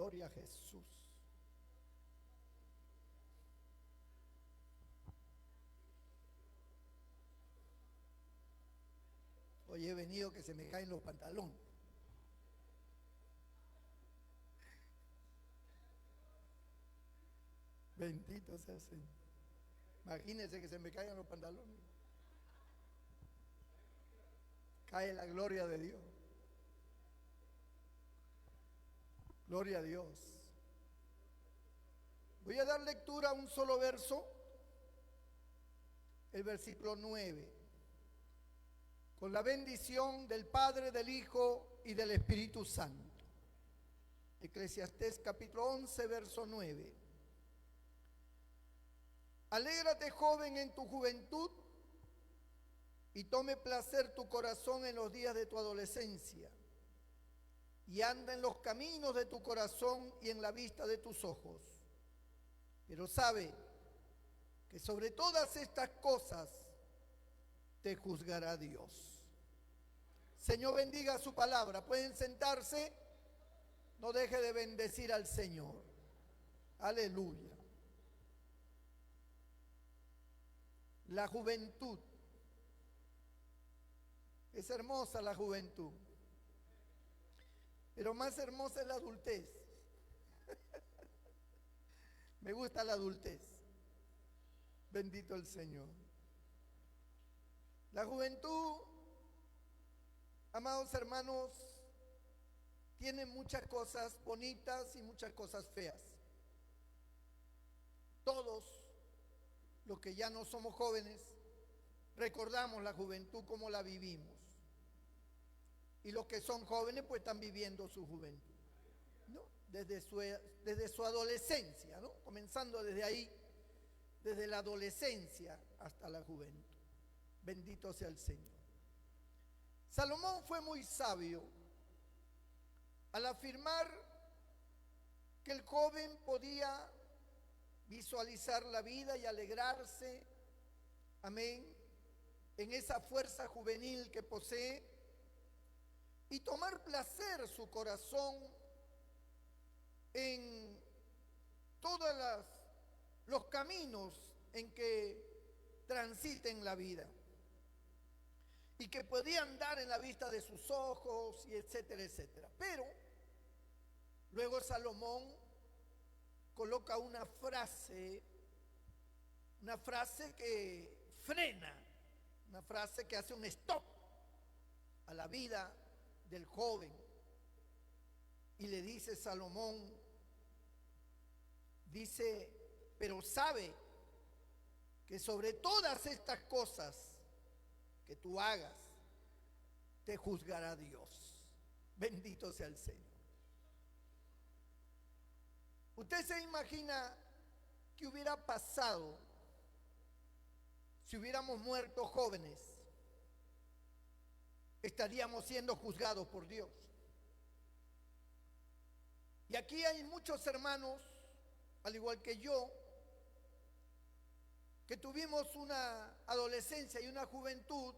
Gloria a Jesús. Hoy he venido que se me caen los pantalones. Bendito sea el Señor. Imagínense que se me caigan los pantalones. Cae la gloria de Dios. Gloria a Dios. Voy a dar lectura a un solo verso, el versículo 9. Con la bendición del Padre, del Hijo y del Espíritu Santo. Eclesiastés capítulo 11, verso 9. Alégrate, joven, en tu juventud, y tome placer tu corazón en los días de tu adolescencia, y anda en los caminos de tu corazón y en la vista de tus ojos. Pero sabe que sobre todas estas cosas te juzgará Dios. Señor, bendiga su palabra. Pueden sentarse. No deje de bendecir al Señor. Aleluya. La juventud. Es hermosa la juventud. Pero más hermosa es la adultez. Me gusta la adultez. Bendito el Señor. La juventud, amados hermanos, tiene muchas cosas bonitas y muchas cosas feas. Todos los que ya no somos jóvenes recordamos la juventud como la vivimos. Y los que son jóvenes pues están viviendo su juventud, ¿no? Desde su adolescencia, ¿no? Comenzando desde ahí, desde la adolescencia hasta la juventud. Bendito sea el Señor. Salomón fue muy sabio al afirmar que el joven podía visualizar la vida y alegrarse, amén, en esa fuerza juvenil que posee y tomar placer su corazón en todos los caminos en que transiten la vida y que podía andar en la vista de sus ojos y etcétera, etcétera. Pero luego Salomón coloca una frase que frena, una frase que hace un stop a la vida del joven. Y le dice Salomón, dice, pero sabe que sobre todas estas cosas que tú hagas, te juzgará Dios. Bendito sea el Señor. ¿Usted se imagina qué hubiera pasado si hubiéramos muerto jóvenes? Estaríamos siendo juzgados por Dios. Y aquí hay muchos hermanos, al igual que yo, que tuvimos una adolescencia y una juventud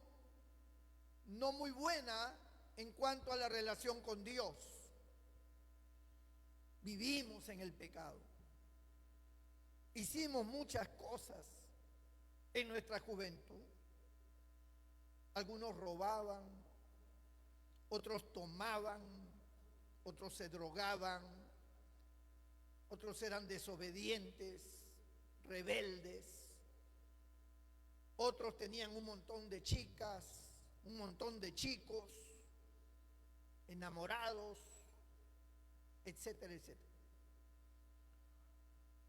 no muy buena en cuanto a la relación con Dios. Vivimos en el pecado. Hicimos muchas cosas en nuestra juventud. Algunos robaban, otros tomaban, otros se drogaban, otros eran desobedientes, rebeldes, otros tenían un montón de chicas, un montón de chicos, enamorados, etcétera, etcétera.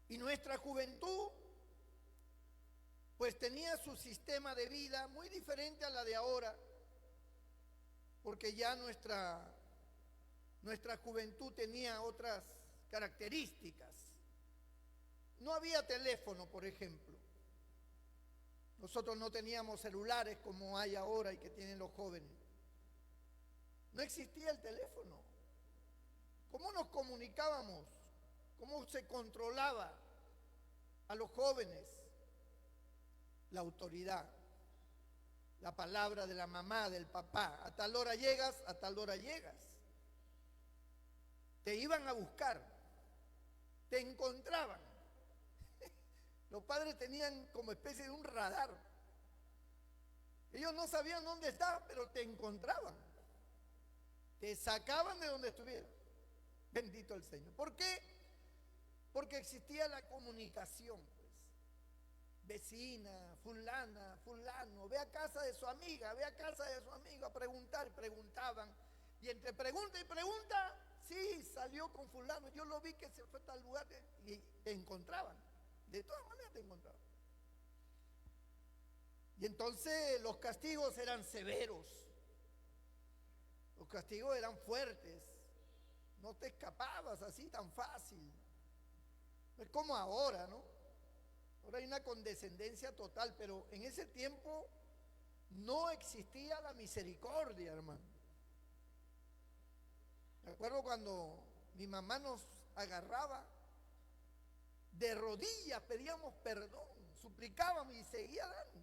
Y nuestra juventud pues tenía su sistema de vida muy diferente a la de ahora, porque ya nuestra juventud tenía otras características. No había teléfono, por ejemplo. Nosotros no teníamos celulares como hay ahora y que tienen los jóvenes. No existía el teléfono. ¿Cómo nos comunicábamos? ¿Cómo se controlaba a los jóvenes? La autoridad, la palabra de la mamá, del papá. A tal hora llegas, a tal hora llegas. Te iban a buscar. te encontraban. Los padres tenían como especie de un radar. Ellos no sabían dónde estabas, pero te encontraban. Te sacaban de donde estuvieras. Bendito el Señor. ¿Por qué? Porque existía la comunicación, pues. Vecina, fulana, fulano, ve a casa de su amiga, ve a casa de su amigo a preguntar, preguntaban. Y entre pregunta y pregunta, sí, salió con fulano, yo lo vi que se fue a tal lugar y te encontraban. De todas maneras te encontraban. Y entonces los castigos eran severos. Los castigos eran fuertes. No te escapabas así tan fácil. No es como ahora, ¿no? Ahora hay una condescendencia total, pero en ese tiempo no existía la misericordia, hermano. Me acuerdo cuando mi mamá nos agarraba, de rodillas pedíamos perdón, suplicábamos y seguía dando.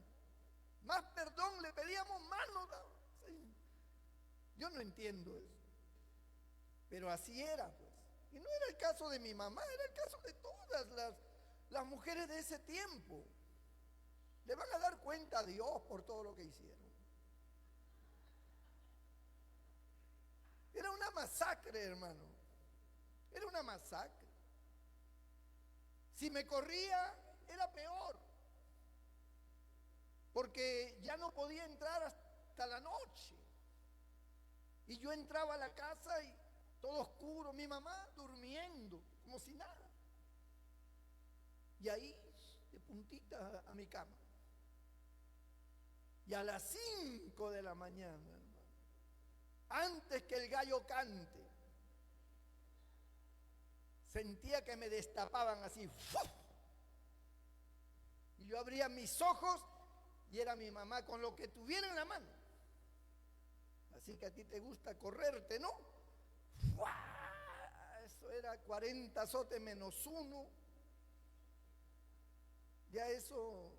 Más perdón le pedíamos, más nos daba. Sí. Yo no entiendo eso. Pero así era, pues. Y no era el caso de mi mamá, era el caso de todas las mujeres de ese tiempo. Le van a dar cuenta a Dios por todo lo que hicieron. Era una masacre, hermano. Era una masacre. Si me corría, era peor. Porque ya no podía entrar hasta la noche. Y yo entraba a la casa y todo oscuro, mi mamá durmiendo, como si nada. Y ahí, de puntita a mi cama. Y a las 5 de la mañana, hermano, antes que el gallo cante, sentía que me destapaban así. ¡Fuf! Y yo abría mis ojos y era mi mamá con lo que tuviera en la mano. Así que a ti te gusta correrte, ¿no? ¡Fua! Eso era 40 azotes menos 1. Ya eso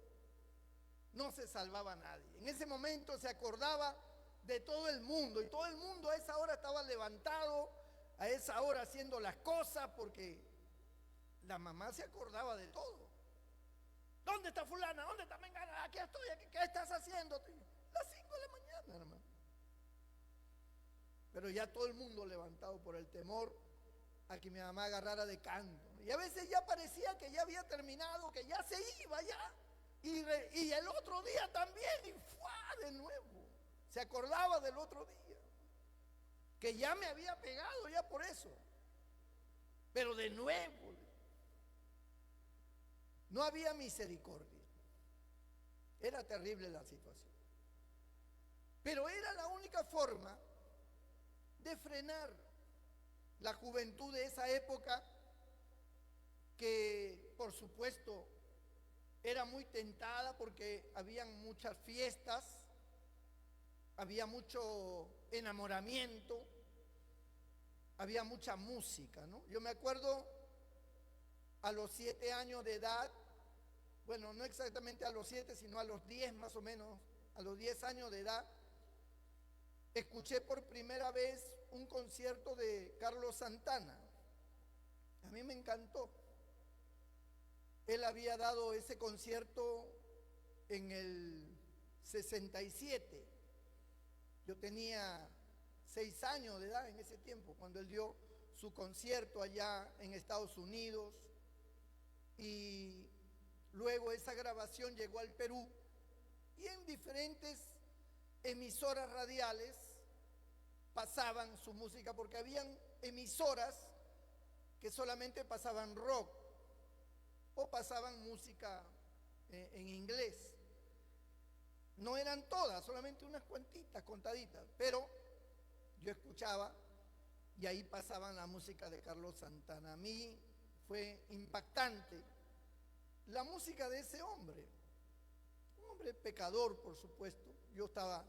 no se salvaba a nadie. En ese momento se acordaba de todo el mundo y todo el mundo a esa hora estaba levantado, a esa hora haciendo las cosas porque la mamá se acordaba de todo. ¿Dónde está fulana? ¿Dónde está mengana? Aquí estoy, aquí, ¿qué estás haciendo? Las 5 de la mañana, hermano. Pero ya todo el mundo levantado por el temor a que mi mamá agarrara de canto. Y a veces ya parecía que ya había terminado, que ya se iba ya. Y el otro día también, y ¡fua! De nuevo. Se acordaba del otro día. Que ya me había pegado ya por eso. Pero de nuevo. No había misericordia. Era terrible la situación. Pero era la única forma de frenar la juventud de esa época, que por supuesto era muy tentada porque habían muchas fiestas, había mucho enamoramiento, había mucha música, ¿no? Yo me acuerdo a los 7 años de edad, bueno, no exactamente a los 7, sino a los 10 más o menos, a los 10 años de edad, escuché por primera vez un concierto de Carlos Santana. A mí me encantó. Él había dado ese concierto en el 67. Yo tenía 6 años de edad en ese tiempo, cuando él dio su concierto allá en Estados Unidos. Y luego esa grabación llegó al Perú y en diferentes emisoras radiales pasaban su música, porque habían emisoras que solamente pasaban rock o pasaban música en inglés. No eran todas, solamente unas cuantitas, contaditas, pero yo escuchaba y ahí pasaban la música de Carlos Santana. A mí fue impactante la música de ese hombre, un hombre pecador, por supuesto. Yo estaba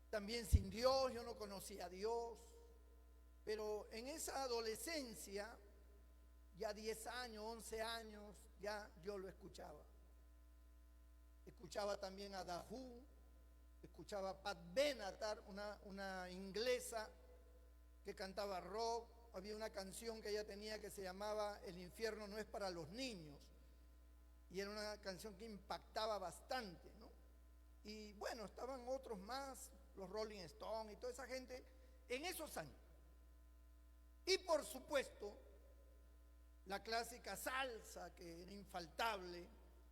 también sin Dios, yo no conocía a Dios, pero en esa adolescencia, ya 10 años, 11 años, ya yo lo escuchaba. Escuchaba también a The Who, escuchaba a Pat Benatar, una inglesa que cantaba rock, había una canción que ella tenía que se llamaba El infierno no es para los niños. Y era una canción que impactaba bastante, ¿no? Y bueno, estaban otros más, los Rolling Stones y toda esa gente en esos años. Y por supuesto, la clásica salsa, que era infaltable,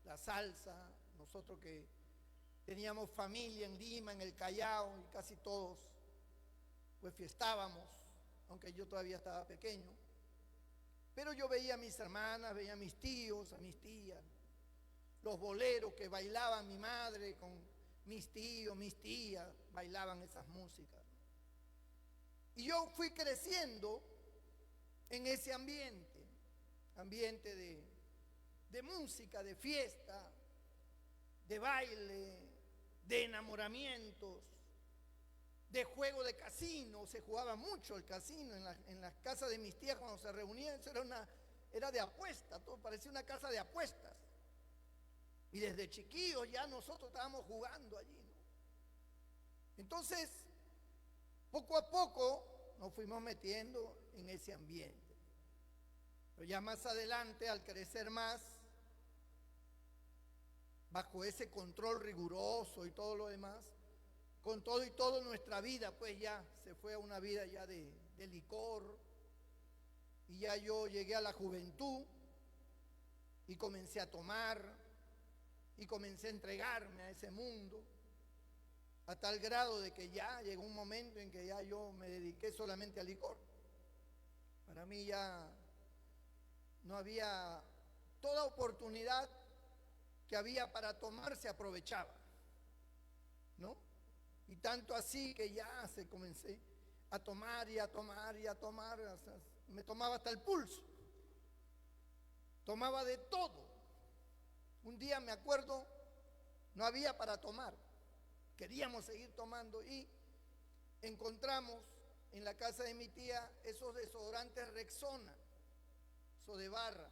la salsa, nosotros que teníamos familia en Lima, en el Callao, y casi todos pues fiestábamos, aunque yo todavía estaba pequeño. Pero yo veía a mis hermanas, veía a mis tíos, a mis tías, los boleros que bailaba mi madre con mis tíos, mis tías, bailaban esas músicas. Y yo fui creciendo en ese ambiente de música, de fiesta, de baile, de enamoramientos, de juego de casino. Se jugaba mucho el casino en las casas de mis tías cuando se reunían. Eso era de apuestas, todo parecía una casa de apuestas. Y desde chiquillos ya nosotros estábamos jugando allí, ¿no? Entonces, poco a poco nos fuimos metiendo en ese ambiente. Pero ya más adelante, al crecer más, bajo ese control riguroso y todo lo demás, con todo y todo nuestra vida, pues ya se fue a una vida ya de licor. Y ya yo llegué a la juventud y comencé a tomar y comencé a entregarme a ese mundo, a tal grado de que ya llegó un momento en que ya yo me dediqué solamente al licor. Para mí ya no había, toda oportunidad que había para tomar se aprovechaba, ¿no? Y tanto así que ya se comencé a tomar y a tomar y a tomar, me tomaba hasta el pulso, tomaba de todo. Un día me acuerdo, no había para tomar, queríamos seguir tomando y encontramos en la casa de mi tía esos desodorantes Rexona, eso de barra,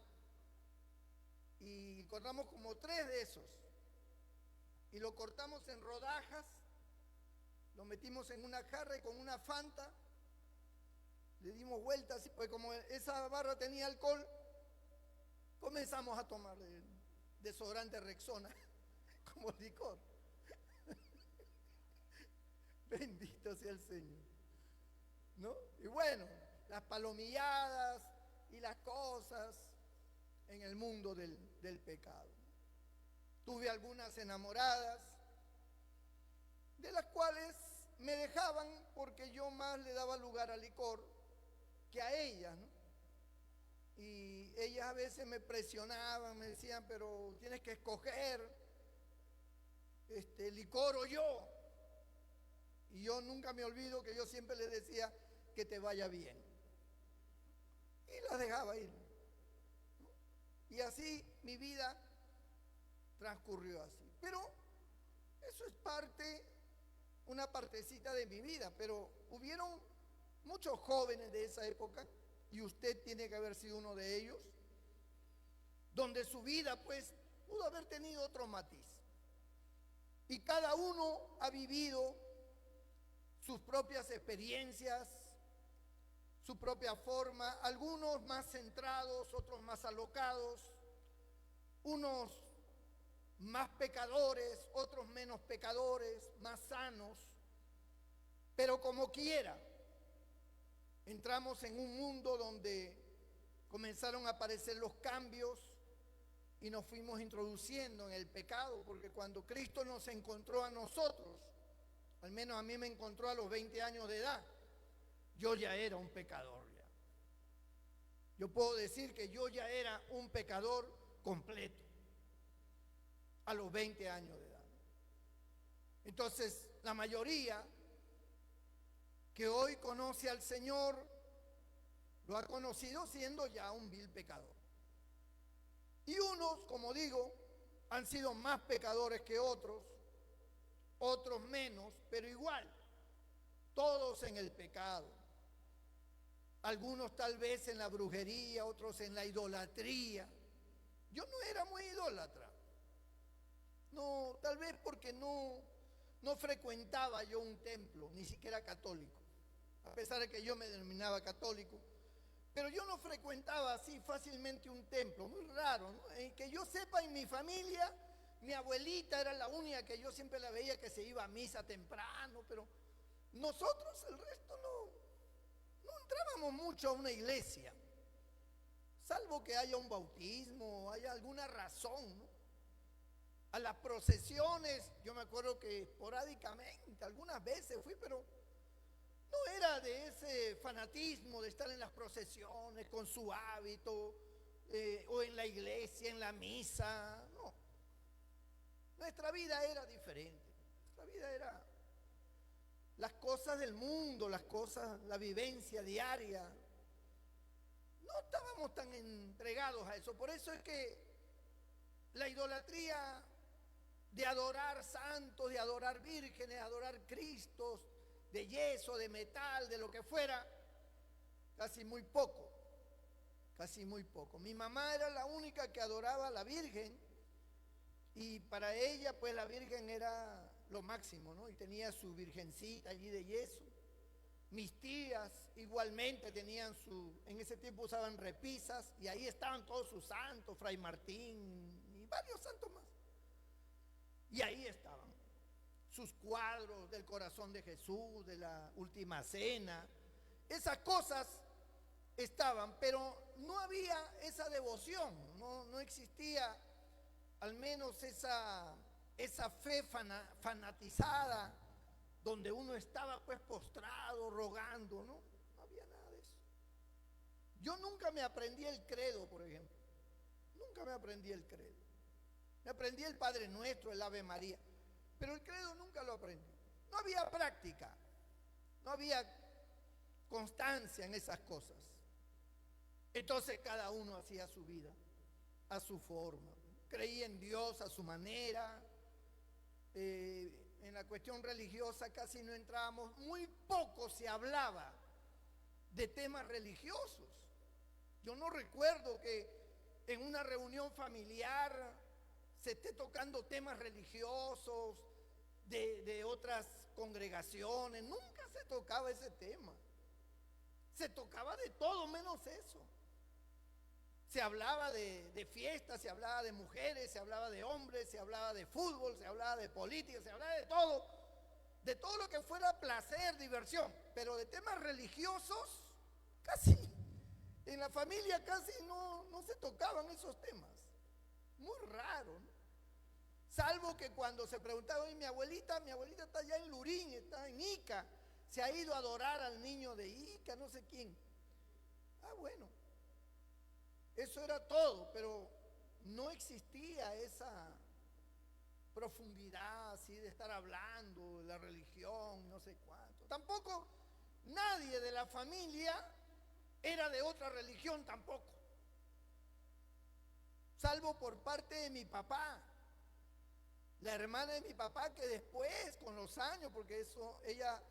y encontramos como 3 de esos y lo cortamos en rodajas, lo metimos en una jarra y con una Fanta le dimos vueltas, pues como esa barra tenía alcohol, comenzamos a tomar desodorante Rexona como licor. Bendito sea el Señor, ¿no? Y bueno, las palomilladas y las cosas en el mundo del pecado. Tuve algunas enamoradas, de las cuales me dejaban porque yo más le daba lugar al licor que a ellas, ¿no? Y ellas a veces me presionaban, me decían, pero tienes que escoger licor o yo. Y yo nunca me olvido que yo siempre les decía que te vaya bien. Y las dejaba ir. Y así mi vida transcurrió así. Pero eso es una partecita de mi vida. Pero hubieron muchos jóvenes de esa época, y usted tiene que haber sido uno de ellos, donde su vida pues pudo haber tenido otro matiz. Y cada uno ha vivido sus propias experiencias, su propia forma, algunos más centrados, otros más alocados, unos más pecadores, otros menos pecadores, más sanos, pero como quiera, entramos en un mundo donde comenzaron a aparecer los cambios y nos fuimos introduciendo en el pecado, porque cuando Cristo nos encontró a nosotros, al menos a mí me encontró a los 20 años de edad, yo ya era un pecador ya. Yo puedo decir que yo ya era un pecador completo a los 20 años de edad. Entonces, la mayoría que hoy conoce al Señor lo ha conocido siendo ya un vil pecador. Y unos, como digo, han sido más pecadores que otros menos, pero igual, todos en el pecado. Algunos tal vez en la brujería, otros en la idolatría. Yo no era muy idólatra. No, tal vez porque no frecuentaba yo un templo, ni siquiera católico. A pesar de que yo me denominaba católico, Pero yo no frecuentaba así fácilmente un templo, muy raro, ¿no? Que yo sepa, en mi familia, mi abuelita era la única que yo siempre la veía que se iba a misa temprano, pero nosotros, el resto, no entrábamos mucho a una iglesia, salvo que haya un bautismo, haya alguna razón, ¿no? A las procesiones, yo me acuerdo que esporádicamente, algunas veces fui, pero no era de ese fanatismo de estar en las procesiones con su hábito, o en la iglesia, en la misa, no. Nuestra vida era diferente. Nuestra vida era las cosas del mundo, las cosas, la vivencia diaria. No estábamos tan entregados a eso. Por eso es que la idolatría de adorar santos, de adorar vírgenes, de adorar cristos, de yeso, de metal, de lo que fuera, casi muy poco, casi muy poco. Mi mamá era la única que adoraba a la Virgen y para ella pues la Virgen era lo máximo, ¿no? Y tenía su virgencita allí de yeso. Mis tías igualmente tenían en ese tiempo usaban repisas y ahí estaban todos sus santos, Fray Martín y varios santos más. Y ahí estaban sus cuadros del corazón de Jesús, de la última cena, esas cosas estaban, pero no había esa devoción, no existía al menos esa fe fanatizada, donde uno estaba pues postrado, rogando, no había nada de eso. Yo nunca me aprendí el credo, por ejemplo, nunca me aprendí el credo. Me aprendí el Padre Nuestro, el Ave María, pero el credo nunca lo aprendí. No había práctica, no había constancia en esas cosas. Entonces cada uno hacía su vida a su forma, creía en Dios a su manera. En la cuestión religiosa casi no entrábamos, muy poco se hablaba de temas religiosos. Yo no recuerdo que en una reunión familiar se esté tocando temas religiosos de otras congregaciones. Nunca se tocaba ese tema. Se tocaba de todo menos eso. Se hablaba de fiestas, se hablaba de mujeres, se hablaba de hombres, se hablaba de fútbol, se hablaba de política, se hablaba de todo lo que fuera placer, diversión. Pero de temas religiosos, casi, en la familia casi no se tocaban esos temas. Muy raro, ¿no? Salvo que cuando se preguntaba, oye, mi abuelita está allá en Lurín, está en Ica, se ha ido a adorar al niño de Ica, no sé quién. Ah, bueno, eso era todo, pero no existía esa profundidad así de estar hablando de la religión, no sé cuánto. Tampoco nadie de la familia era de otra religión tampoco, salvo por parte de mi papá. La hermana de mi papá, que después, con los años, porque ella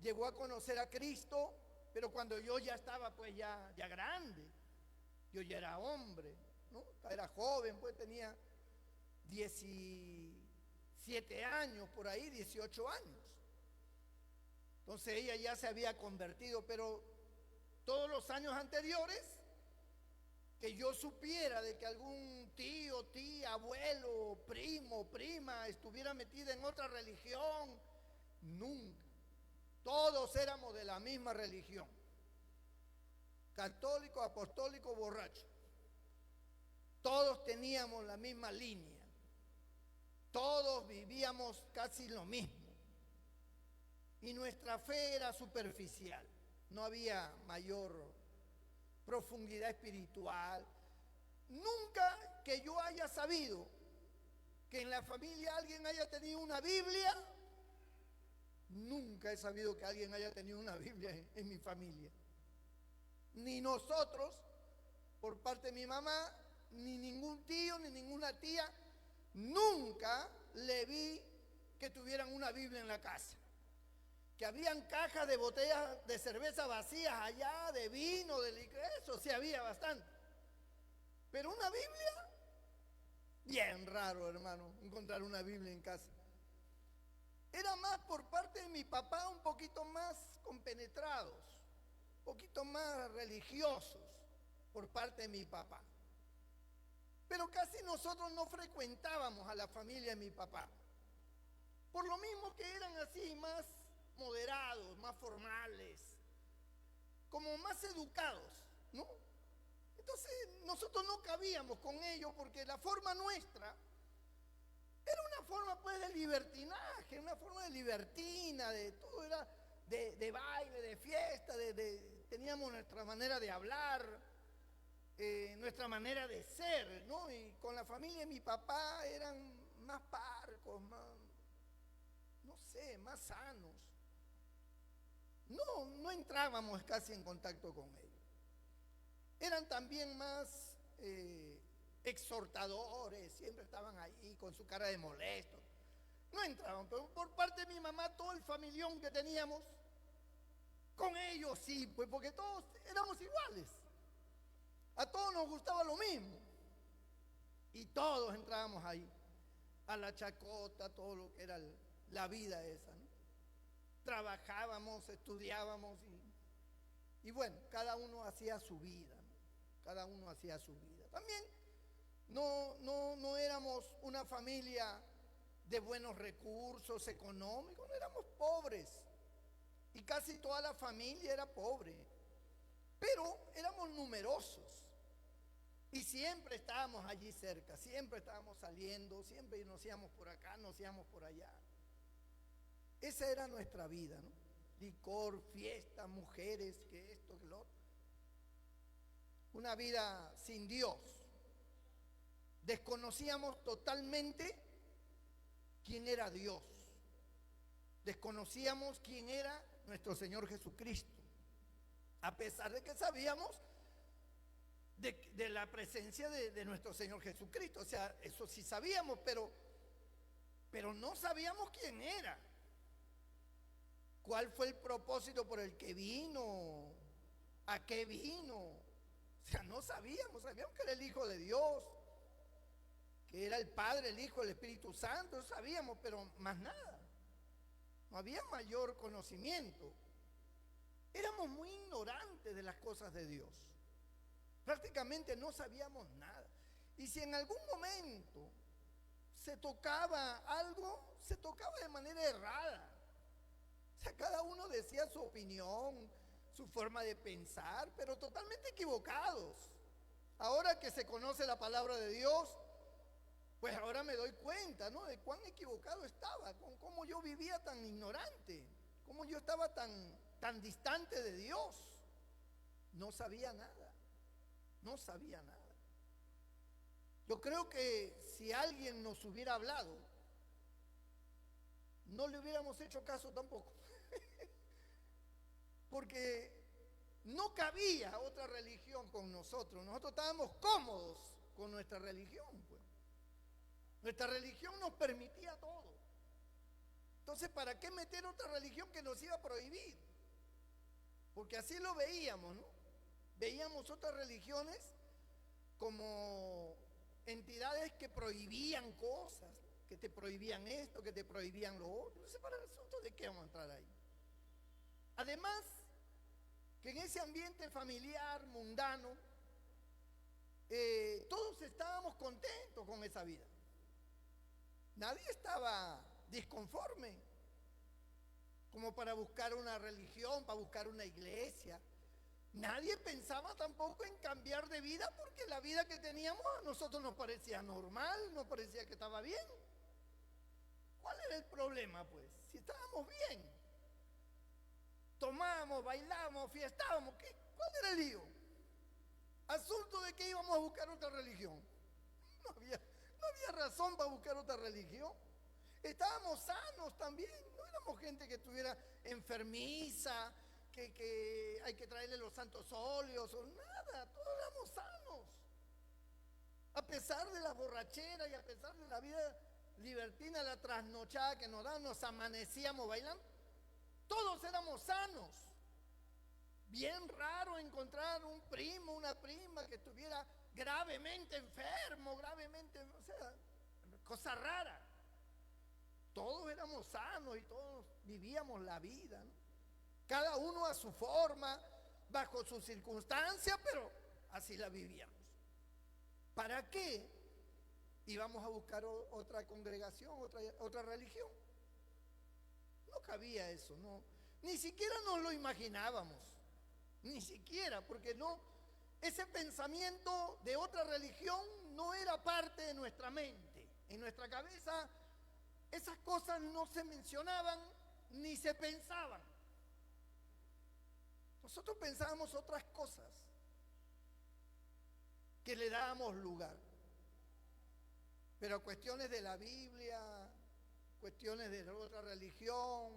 llegó a conocer a Cristo, pero cuando yo ya estaba pues ya grande, yo ya era hombre, ¿no? Era joven, pues tenía 17 años, por ahí, 18 años. Entonces ella ya se había convertido, pero todos los años anteriores, que yo supiera de que algún tío, tía, abuelo, primo, prima estuviera metida en otra religión, nunca. Todos éramos de la misma religión. Católico, apostólico, borracho. Todos teníamos la misma línea. Todos vivíamos casi lo mismo. Y nuestra fe era superficial. No había mayor profundidad espiritual. Nunca que yo haya sabido que en la familia alguien haya tenido una Biblia. Nunca he sabido que alguien haya tenido una Biblia en mi familia. Ni nosotros, por parte de mi mamá, ni ningún tío, ni ninguna tía, nunca le vi que tuvieran una Biblia en la casa. Que habían cajas de botellas de cerveza vacías allá, de vino, de licor, eso sí había bastante. Pero una Biblia, bien raro, hermano, encontrar una Biblia en casa. Era más por parte de mi papá, un poquito más compenetrados, un poquito más religiosos por parte de mi papá. Pero casi nosotros no frecuentábamos a la familia de mi papá. Por lo mismo que eran así más moderados, más formales, como más educados, ¿no? Entonces nosotros no cabíamos con ellos porque la forma nuestra era una forma pues de libertinaje, una forma de libertina, de todo era de baile, de fiesta, teníamos nuestra manera de hablar, nuestra manera de ser, ¿no? Y con la familia de mi papá eran más parcos, más, no sé, más sanos. No entrábamos casi en contacto con ellos. Eran también más exhortadores, siempre estaban ahí con su cara de molestos. No entraban, pero por parte de mi mamá, todo el familión que teníamos, con ellos sí, pues porque todos éramos iguales. A todos nos gustaba lo mismo. Y todos entrábamos ahí, a la chacota, todo lo que era la vida esa, ¿no? Trabajábamos, estudiábamos y bueno, cada uno hacía su vida, ¿no? Cada uno hacía su vida. También no éramos una familia de buenos recursos económicos, no éramos pobres. Y casi toda la familia era pobre. Pero éramos numerosos. Y siempre estábamos allí cerca, siempre estábamos saliendo, siempre nos íbamos por acá, nos íbamos por allá. Esa era nuestra vida, ¿no? Licor, fiesta, mujeres, que esto, que lo otro. Una vida sin Dios. Desconocíamos totalmente quién era Dios. Desconocíamos quién era nuestro Señor Jesucristo. A pesar de que sabíamos de la presencia de nuestro Señor Jesucristo. O sea, eso sí sabíamos, pero no sabíamos quién era. ¿Cuál fue el propósito por el que vino? ¿A qué vino? O sea, no sabíamos que era el Hijo de Dios, que era el Padre, el Hijo, el Espíritu Santo, eso sabíamos, pero más nada. No había mayor conocimiento. Éramos muy ignorantes de las cosas de Dios. Prácticamente no sabíamos nada. Y si en algún momento se tocaba algo, se tocaba de manera errada. O sea, cada uno decía su opinión, su forma de pensar, pero totalmente equivocados. Ahora que se conoce la palabra de Dios, pues ahora me doy cuenta, ¿no? De cuán equivocado estaba, con cómo yo vivía tan ignorante, cómo yo estaba tan distante de Dios. No sabía nada, no sabía nada. Yo creo que si alguien nos hubiera hablado, no le hubiéramos hecho caso tampoco. Porque no cabía otra religión con nosotros. Nosotros estábamos cómodos con nuestra religión, pues. Nuestra religión nos permitía todo. Entonces, ¿para qué meter otra religión que nos iba a prohibir? Porque así lo veíamos, ¿no? Veíamos otras religiones como entidades que prohibían cosas, que te prohibían esto, que te prohibían lo otro. Entonces, para nosotros, ¿de qué vamos a entrar ahí? Además, que en ese ambiente familiar, mundano, todos estábamos contentos con esa vida. Nadie estaba disconforme como para buscar una religión, para buscar una iglesia. Nadie pensaba tampoco en cambiar de vida porque la vida que teníamos a nosotros nos parecía normal, nos parecía que estaba bien. ¿Cuál era el problema, pues? Si estábamos bien. Tomábamos, bailábamos, fiestábamos. ¿Cuál era el lío? Asunto de que íbamos a buscar otra religión. No había razón para buscar otra religión. Estábamos sanos también. No éramos gente que estuviera enfermiza, que hay que traerle los santos óleos o nada. Todos éramos sanos. A pesar de la borrachera y a pesar de la vida libertina, la trasnochada que nos daban, nos amanecíamos bailando. Todos éramos sanos. Bien raro encontrar un primo, una prima que estuviera gravemente enfermo, o sea, cosa rara. Todos éramos sanos y todos vivíamos la vida, ¿no? Cada uno a su forma, bajo sus circunstancias, pero así la vivíamos. ¿Para qué íbamos a buscar otra congregación, otra religión? No cabía eso, no. Ni siquiera nos lo imaginábamos, ni siquiera, porque no, ese pensamiento de otra religión no era parte de nuestra mente. En nuestra cabeza esas cosas no se mencionaban ni se pensaban. Nosotros pensábamos otras cosas que le dábamos lugar. Pero cuestiones de la Biblia, cuestiones de otra religión,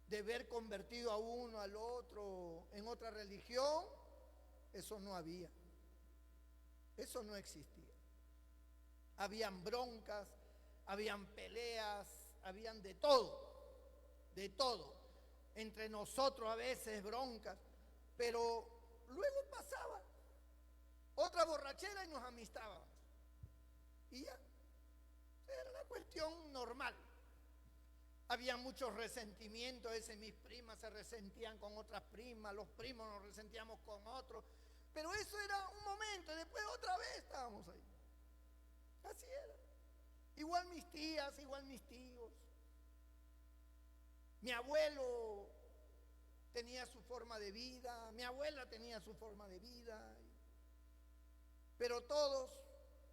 de ver convertido a uno, al otro en otra religión, eso no había. Eso no existía. Habían broncas, habían peleas, habían de todo, de todo. Entre nosotros a veces broncas, pero luego pasaba otra borrachera y nos amistábamos. Y ya, era una cuestión normal. Había muchos resentimientos, a veces mis primas se resentían con otras primas, los primos nos resentíamos con otros, pero eso era un momento, y después otra vez estábamos ahí. Así era. Igual mis tías, igual mis tíos. Mi abuelo tenía su forma de vida, mi abuela tenía su forma de vida, pero todos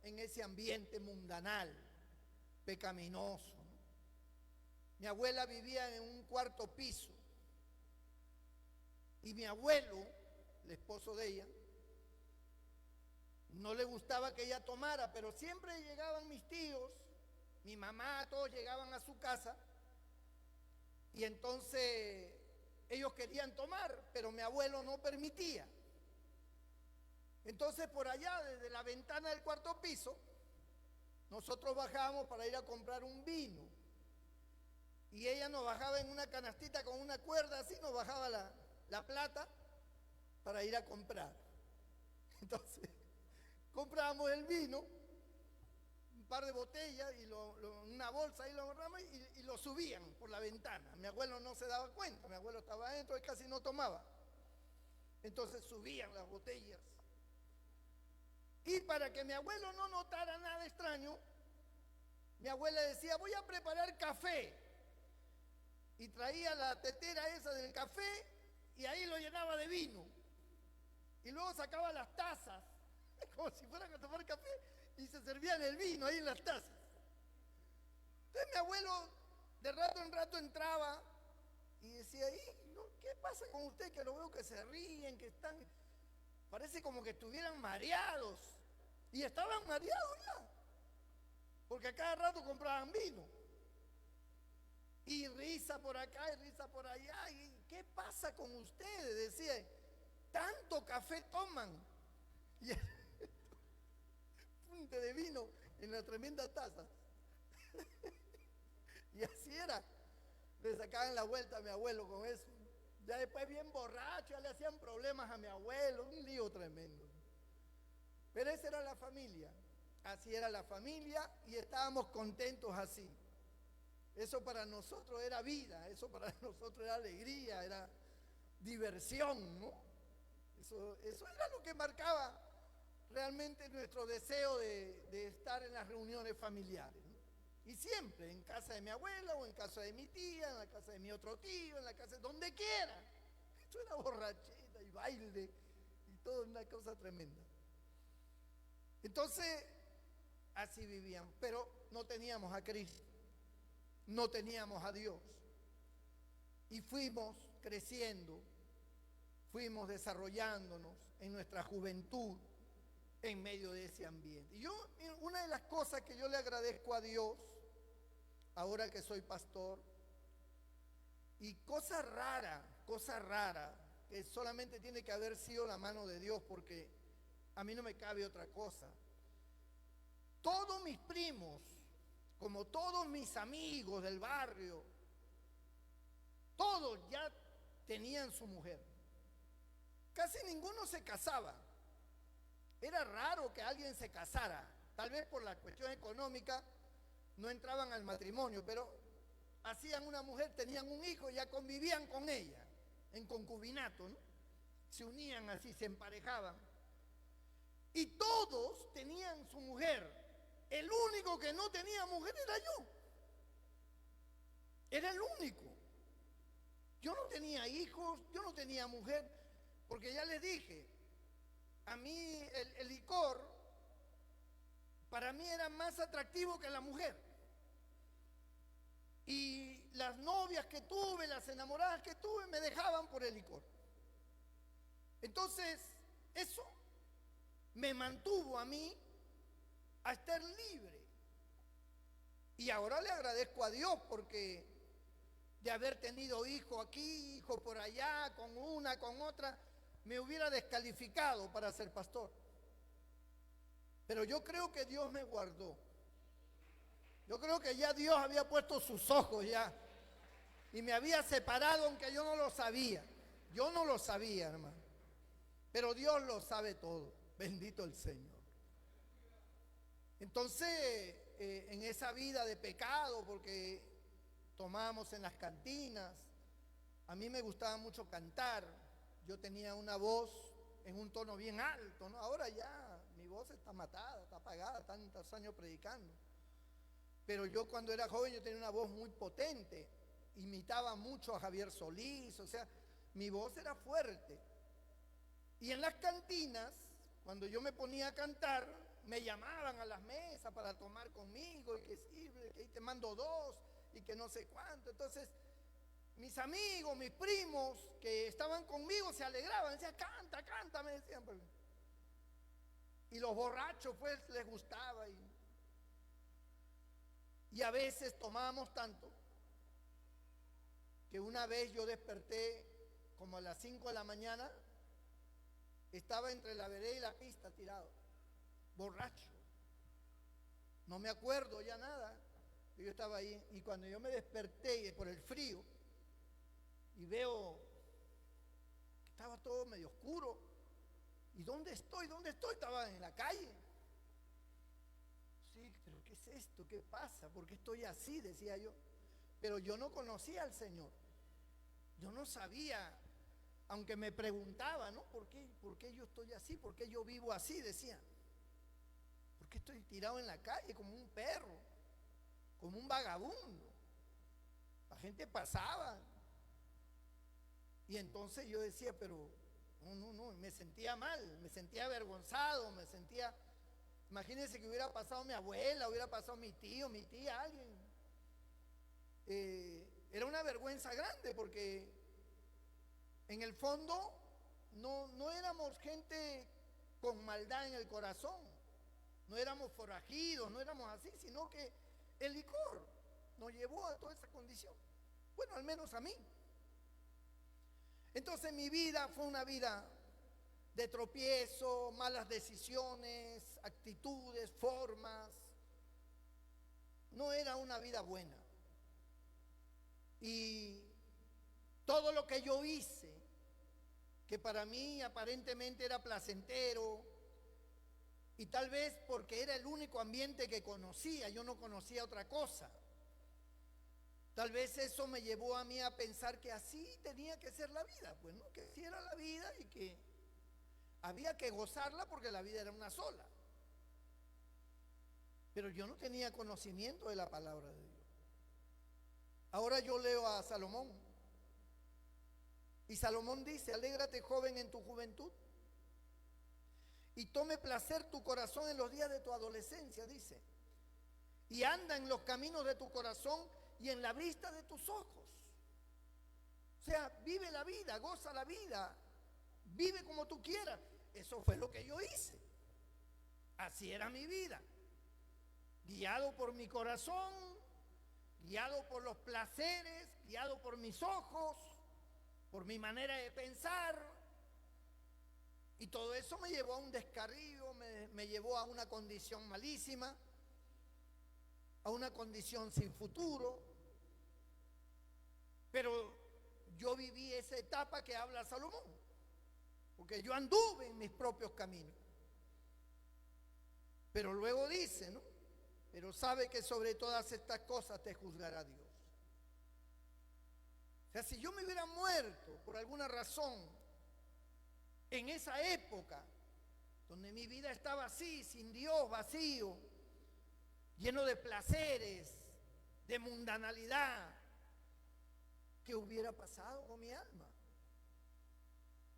en ese ambiente mundanal, pecaminoso. Mi abuela vivía en un cuarto piso y mi abuelo, el esposo de ella, no le gustaba que ella tomara, pero siempre llegaban mis tíos, mi mamá, todos llegaban a su casa y entonces ellos querían tomar, pero mi abuelo no permitía. Entonces por allá, desde la ventana del cuarto piso, nosotros bajábamos para ir a comprar un vino. Y ella nos bajaba en una canastita con una cuerda, así nos bajaba la plata para ir a comprar. Entonces, comprábamos el vino, un par de botellas y una bolsa, y lo agarramos y lo subían por la ventana. Mi abuelo no se daba cuenta, mi abuelo estaba adentro y casi no tomaba. Entonces subían las botellas. Y para que mi abuelo no notara nada extraño, mi abuela decía, voy a preparar café. Y traía la tetera esa del café y ahí lo llenaba de vino. Y luego sacaba las tazas, como si fueran a tomar café, y se servían el vino ahí en las tazas. Entonces mi abuelo de rato en rato entraba y decía, ¿qué pasa con usted? Que lo veo que se ríen, que están, parece como que estuvieran mareados. Y estaban mareados ya, porque a cada rato compraban vino. Y risa por acá y risa por allá. ¿Y qué pasa con ustedes? Decía, tanto café toman. Y punte de vino en la tremenda taza. Y así era. Le sacaban la vuelta a mi abuelo con eso. Ya después bien borracho, ya le hacían problemas a mi abuelo, un lío tremendo. Pero esa era la familia. Así era la familia y estábamos contentos así. Eso para nosotros era vida, eso para nosotros era alegría, era diversión, ¿no? Eso era lo que marcaba realmente nuestro deseo de estar en las reuniones familiares, ¿no? Y siempre, en casa de mi abuela o en casa de mi tía, en la casa de mi otro tío, en la casa de donde quiera. Esto era borrachera y baile y todo una cosa tremenda. Entonces, así vivíamos, pero no teníamos a Cristo. No teníamos a Dios y fuimos creciendo, fuimos desarrollándonos en nuestra juventud en medio de ese ambiente. Y una de las cosas que yo le agradezco a Dios, ahora que soy pastor, y cosa rara, que solamente tiene que haber sido la mano de Dios, porque a mí no me cabe otra cosa. Todos mis primos, como todos mis amigos del barrio, todos ya tenían su mujer. Casi ninguno se casaba. Era raro que alguien se casara. Tal vez por la cuestión económica no entraban al matrimonio, pero hacían una mujer, tenían un hijo y ya convivían con ella, en concubinato, ¿no? se unían así, se emparejaban. Y todos tenían su mujer. El único que no tenía mujer era yo. Era el único. Yo no tenía hijos, yo no tenía mujer, porque ya les dije, a mí el licor, para mí era más atractivo que la mujer. Y las novias que tuve, las enamoradas que tuve, me dejaban por el licor. Entonces, eso me mantuvo a mí a estar libre. Y ahora le agradezco a Dios porque de haber tenido hijo aquí, hijo por allá, con una, con otra, me hubiera descalificado para ser pastor. Pero yo creo que Dios me guardó. Yo creo que ya Dios había puesto sus ojos ya y me había separado, aunque yo no lo sabía. Yo no lo sabía, hermano. Pero Dios lo sabe todo. Bendito el Señor. Entonces, en esa vida de pecado, porque tomábamos en las cantinas, a mí me gustaba mucho cantar. Yo tenía una voz en un tono bien alto, ¿no? Ahora ya mi voz está matada, está apagada, tantos años predicando. Pero yo cuando era joven yo tenía una voz muy potente, imitaba mucho a Javier Solís, o sea, mi voz era fuerte. Y en las cantinas, cuando yo me ponía a cantar, me llamaban a las mesas para tomar conmigo, y que sirve, que ahí te mando dos, y que no sé cuánto. Entonces, mis amigos, mis primos que estaban conmigo se alegraban, decían, canta, canta, me decían. Y los borrachos pues les gustaba. Y a veces tomábamos tanto que una vez yo desperté como a las 5 de la mañana, estaba entre la vereda y la pista tirado, borracho. No me acuerdo ya nada. Yo estaba ahí y cuando yo me desperté por el frío y veo que estaba todo medio oscuro. ¿Y dónde estoy? ¿Dónde estoy? Estaba en la calle. Sí, pero ¿qué es esto? ¿Qué pasa? ¿Por qué estoy así? Decía yo. Pero yo no conocía al Señor. Yo no sabía, aunque me preguntaba, ¿no? ¿Por qué yo estoy así? ¿Por qué yo vivo así? Decía. ¿Por qué estoy tirado en la calle como un perro? Como un vagabundo. La gente pasaba. Y entonces yo decía, pero no, me sentía mal, me sentía avergonzado, me sentía, imagínense que hubiera pasado mi abuela, hubiera pasado mi tío, mi tía, alguien. Era una vergüenza grande porque en el fondo no éramos gente con maldad en el corazón, no éramos forajidos, no éramos así, sino que el licor nos llevó a toda esa condición. Bueno, al menos a mí. Entonces mi vida fue una vida de tropiezo, malas decisiones, actitudes, formas. No era una vida buena. Y todo lo que yo hice, que para mí aparentemente era placentero, y tal vez porque era el único ambiente que conocía, yo no conocía otra cosa. Tal vez eso me llevó a mí a pensar que así tenía que ser la vida, pues, ¿no? Que así era la vida y que había que gozarla porque la vida era una sola. Pero yo no tenía conocimiento de la palabra de Dios. Ahora yo leo a Salomón. Y Salomón dice, alégrate joven en tu juventud y tome placer tu corazón en los días de tu adolescencia, dice. Y anda en los caminos de tu corazón y en la vista de tus ojos. O sea, vive la vida, goza la vida, vive como tú quieras. Eso fue lo que yo hice. Así era mi vida. Guiado por mi corazón, guiado por los placeres, guiado por mis ojos, por mi manera de pensar. Y todo eso me llevó a un descarrío, me llevó a una condición malísima, a una condición sin futuro. Pero yo viví esa etapa que habla Salomón, porque yo anduve en mis propios caminos. Pero luego dice, ¿no? Pero sabe que sobre todas estas cosas te juzgará Dios. O sea, si yo me hubiera muerto por alguna razón en esa época, donde mi vida estaba así, sin Dios, vacío, lleno de placeres, de mundanalidad, ¿qué hubiera pasado con mi alma?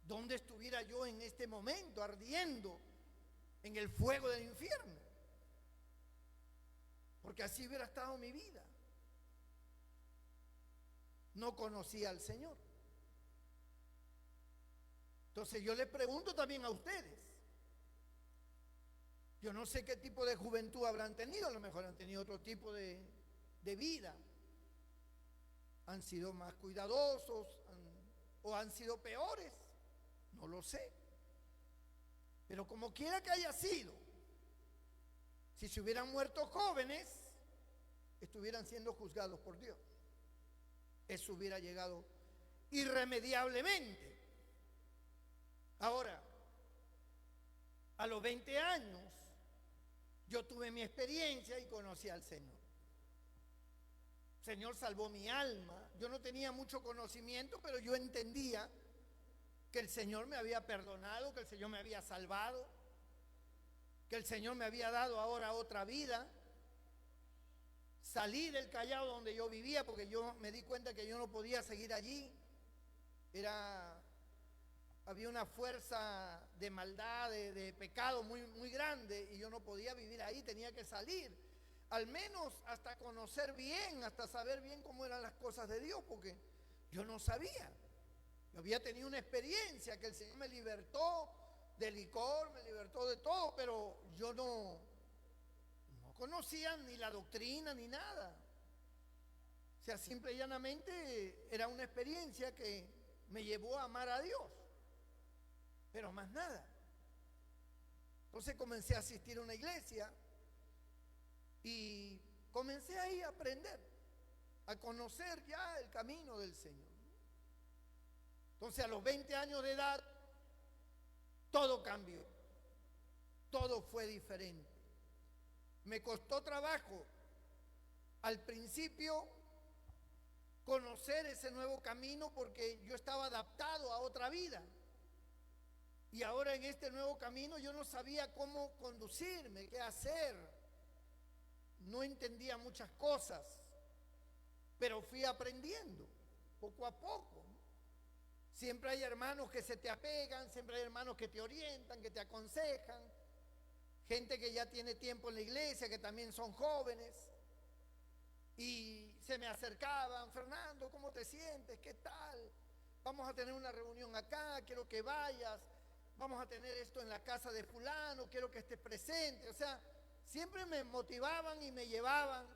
¿Dónde estuviera yo en este momento ardiendo en el fuego del infierno? Porque así hubiera estado mi vida. No conocía al Señor. Entonces yo les pregunto también a ustedes. Yo no sé qué tipo de juventud habrán tenido, a lo mejor han tenido otro tipo de vida. Han sido más cuidadosos o han sido peores, no lo sé. Pero como quiera que haya sido, si se hubieran muerto jóvenes, estuvieran siendo juzgados por Dios. Eso hubiera llegado irremediablemente. Ahora, a los 20 años, yo tuve mi experiencia y conocí al Señor. El Señor salvó mi alma. Yo no tenía mucho conocimiento, pero yo entendía que el Señor me había perdonado, que el Señor me había salvado, que el Señor me había dado ahora otra vida. Salí del Callao donde yo vivía porque yo me di cuenta que yo no podía seguir allí. Había una fuerza de maldad, de pecado muy grande y yo no podía vivir ahí, tenía que salir. Al menos hasta conocer bien, hasta saber bien cómo eran las cosas de Dios, porque yo no sabía. Yo había tenido una experiencia que el Señor me libertó de licor, me libertó de todo, pero yo no conocía ni la doctrina ni nada. O sea, simple y llanamente era una experiencia que me llevó a amar a Dios, pero más nada. Entonces comencé a asistir a una iglesia y comencé ahí a aprender, a conocer ya el camino del Señor. Entonces a los 20 años de edad, todo cambió, todo fue diferente. Me costó trabajo al principio conocer ese nuevo camino porque yo estaba adaptado a otra vida. Y ahora en este nuevo camino yo no sabía cómo conducirme, qué hacer. No entendía muchas cosas, pero fui aprendiendo poco a poco. Siempre hay hermanos que se te apegan, siempre hay hermanos que te orientan, que te aconsejan. Gente que ya tiene tiempo en la iglesia, que también son jóvenes. Y se me acercaban: Fernando, ¿cómo te sientes? ¿Qué tal? Vamos a tener una reunión acá, quiero que vayas. Vamos a tener esto en la casa de fulano, quiero que estés presente. O sea, siempre me motivaban y me llevaban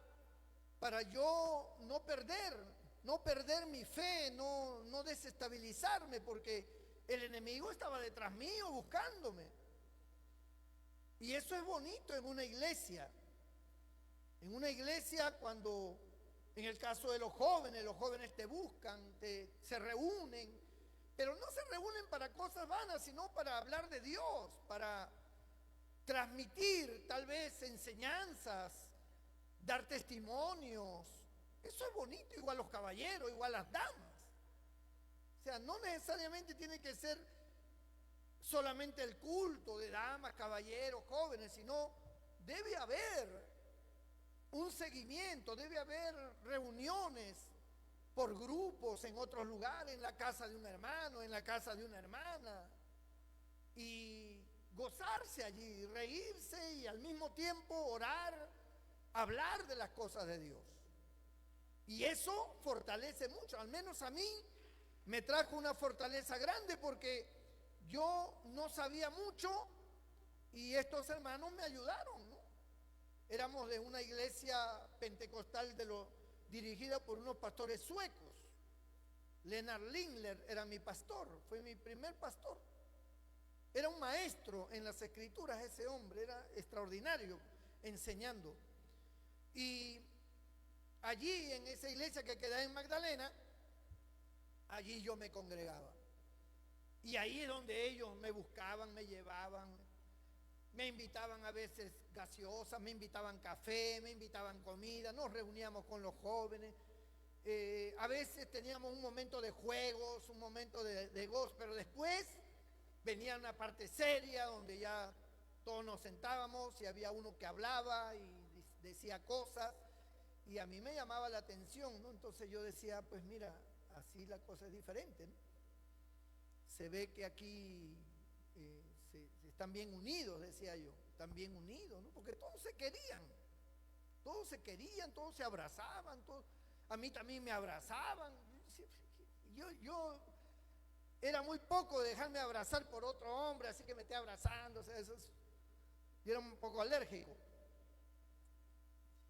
para yo no perder mi fe, no desestabilizarme, porque el enemigo estaba detrás mío buscándome. Y eso es bonito en una iglesia. En una iglesia, cuando, en el caso de los jóvenes te buscan, se reúnen, pero no se reúnen para cosas vanas, sino para hablar de Dios, para transmitir tal vez enseñanzas, dar testimonios. Eso es bonito, igual los caballeros, igual las damas. O sea, no necesariamente tiene que ser solamente el culto de damas, caballeros, jóvenes, sino debe haber un seguimiento, debe haber reuniones por grupos en otros lugares, en la casa de un hermano, en la casa de una hermana, y gozarse allí, reírse y al mismo tiempo orar, hablar de las cosas de Dios. Y eso fortalece mucho, al menos a mí me trajo una fortaleza grande porque yo no sabía mucho y estos hermanos me ayudaron, ¿no? Éramos de una iglesia pentecostal dirigida por unos pastores suecos. Lennart Lindler era mi pastor, fue mi primer pastor. Era un maestro en las escrituras ese hombre, era extraordinario enseñando. Y allí en esa iglesia que queda en Magdalena, allí yo me congregaba. Y ahí es donde ellos me buscaban, me llevaban, me invitaban a veces gaseosas, me invitaban café, me invitaban comida, nos reuníamos con los jóvenes. A veces teníamos un momento de juegos, un momento de gozo, pero después venía una parte seria donde ya todos nos sentábamos y había uno que hablaba y decía cosas y a mí me llamaba la atención, ¿no? Entonces yo decía, pues mira, así la cosa es diferente, ¿no? Se ve que aquí se están bien unidos, decía yo, están bien unidos, ¿no? Porque todos se querían, todos se abrazaban, todos, a mí también me abrazaban. Yo era muy poco dejarme abrazar por otro hombre, así que me esté abrazando, o sea, yo era un poco alérgico.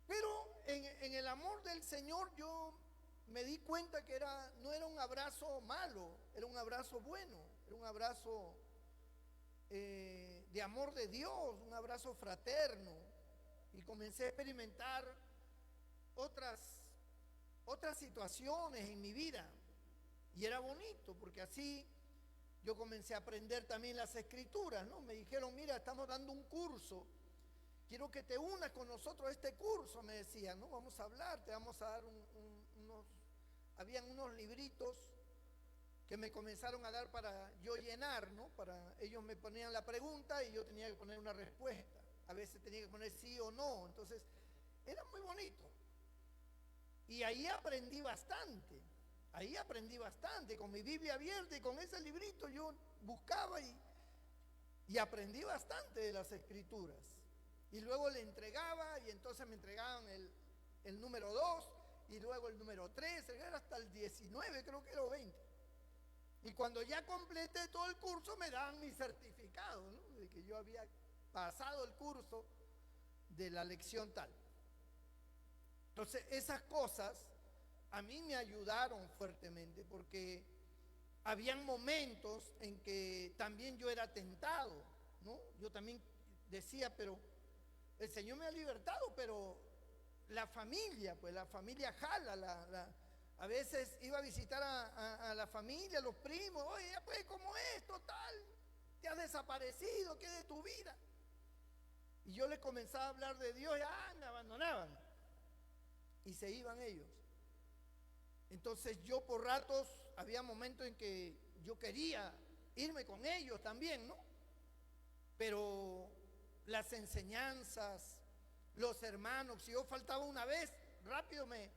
Pero en el amor del Señor yo me di cuenta que no era un abrazo malo, era un abrazo bueno, era un abrazo de amor de Dios, un abrazo fraterno. Y comencé a experimentar otras situaciones en mi vida. Y era bonito, porque así yo comencé a aprender también las escrituras, ¿no? Me dijeron, mira, estamos dando un curso, quiero que te unas con nosotros a este curso, me decían, ¿no? Vamos a hablar, te vamos a dar habían unos libritos que me comenzaron a dar para yo llenar, ¿no? Ellos me ponían la pregunta y yo tenía que poner una respuesta. A veces tenía que poner sí o no, entonces era muy bonito. Y ahí aprendí bastante, con mi Biblia abierta y con ese librito yo buscaba y aprendí bastante de las escrituras. Y luego le entregaba y entonces me entregaban el número 2 y luego el número 3, era hasta el 19, creo que era 20. Y cuando ya completé todo el curso me daban mi certificado, ¿no? De que yo había pasado el curso de la lección tal. Entonces esas cosas a mí me ayudaron fuertemente porque habían momentos en que también yo era tentado, ¿no? Yo también decía, pero el Señor me ha libertado, pero la familia jala, a veces iba a visitar a la familia, a los primos, oye, pues ¿cómo es? Total, te has desaparecido, ¿qué de tu vida? Y yo les comenzaba a hablar de Dios y me abandonaban y se iban ellos. Entonces yo por ratos, había momentos en que yo quería irme con ellos también, ¿no? Pero las enseñanzas, los hermanos, si yo faltaba una vez, rápido me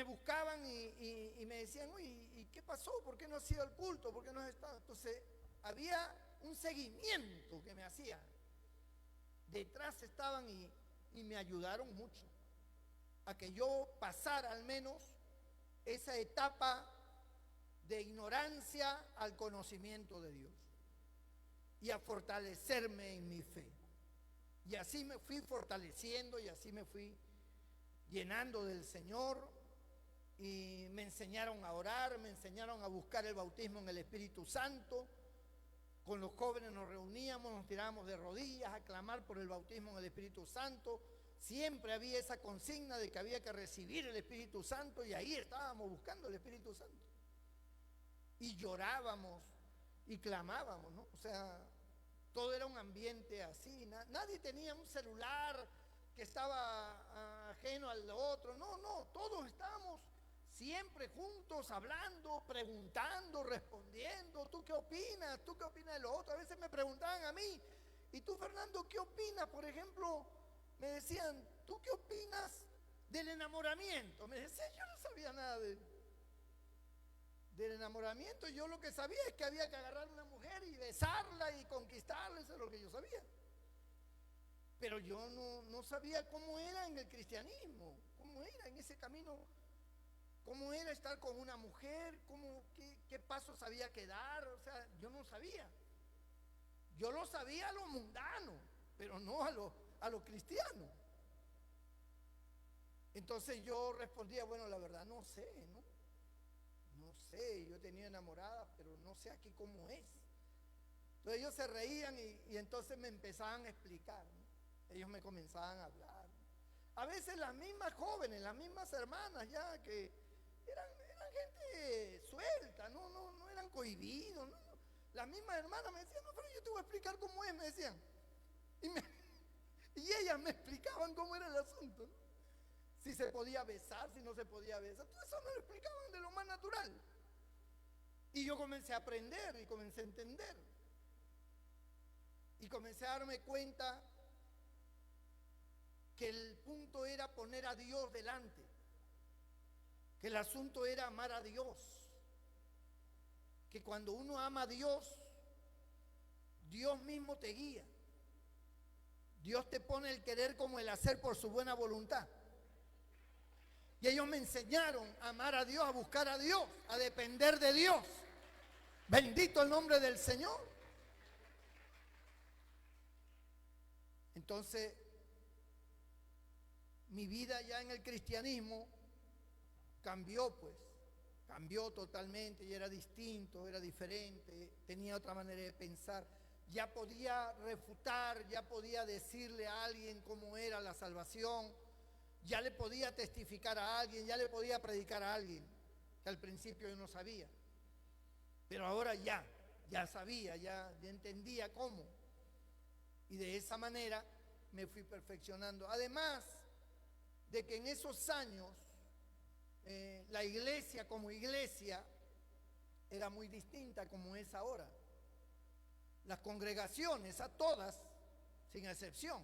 buscaban y me decían, oye, ¿y qué pasó? ¿Por qué no has ido al culto? ¿Por qué no has estado? Entonces había un seguimiento que me hacía. Detrás estaban y me ayudaron mucho a que yo pasara al menos esa etapa de ignorancia al conocimiento de Dios y a fortalecerme en mi fe. Y así me fui fortaleciendo y así me fui llenando del Señor y me enseñaron a orar, me enseñaron a buscar el bautismo en el Espíritu Santo. Con los jóvenes nos reuníamos, nos tirábamos de rodillas a clamar por el bautismo en el Espíritu Santo. Siempre había esa consigna de que había que recibir el Espíritu Santo y ahí estábamos buscando el Espíritu Santo. Y llorábamos y clamábamos, ¿no? O sea, todo era un ambiente así. Nadie tenía un celular que estaba ajeno al otro. No, todos estábamos siempre juntos, hablando, preguntando, respondiendo. ¿Tú qué opinas? ¿Tú qué opinas de lo otro? A veces me preguntaban a mí, ¿y tú, Fernando, qué opinas? Por ejemplo, me decían, ¿tú qué opinas del enamoramiento? Me decía, yo no sabía nada del enamoramiento. Yo lo que sabía es que había que agarrar a una mujer y besarla y conquistarla, eso es lo que yo sabía. Pero yo no sabía cómo era en el cristianismo, cómo era en ese camino, cómo era estar con una mujer, qué pasos había que dar, o sea, yo no sabía. Yo lo sabía a lo mundano, pero no a lo cristiano. Entonces yo respondía, bueno, la verdad no sé, ¿no? No sé, yo tenía enamorada, pero no sé aquí cómo es. Entonces ellos se reían y entonces me empezaban a explicar, ¿no? Ellos me comenzaban a hablar. A veces las mismas jóvenes, las mismas hermanas ya que eran gente suelta, no eran cohibidos, ¿no? Las mismas hermanas me decían, no, pero yo te voy a explicar cómo es, me decían. Y ellas me explicaban cómo era el asunto, ¿no? Si se podía besar, si no se podía besar, todo eso me lo explicaban de lo más natural. Y yo comencé a aprender y comencé a entender. comencé a darme cuenta que el punto era poner a Dios delante, que el asunto era amar a Dios, que cuando uno ama a Dios, Dios mismo te guía. Dios te pone el querer como el hacer por su buena voluntad. Y ellos me enseñaron a amar a Dios, a buscar a Dios, a depender de Dios. Bendito el nombre del Señor. Entonces, mi vida ya en el cristianismo cambió, pues. Cambió totalmente y era distinto, era diferente, tenía otra manera de pensar. Ya podía refutar, ya podía decirle a alguien cómo era la salvación, ya le podía testificar a alguien, ya le podía predicar a alguien, que al principio yo no sabía. Pero ahora ya sabía, ya entendía cómo. Y de esa manera me fui perfeccionando. Además de que en esos años la iglesia como iglesia era muy distinta como es ahora. Las congregaciones, a todas, sin excepción,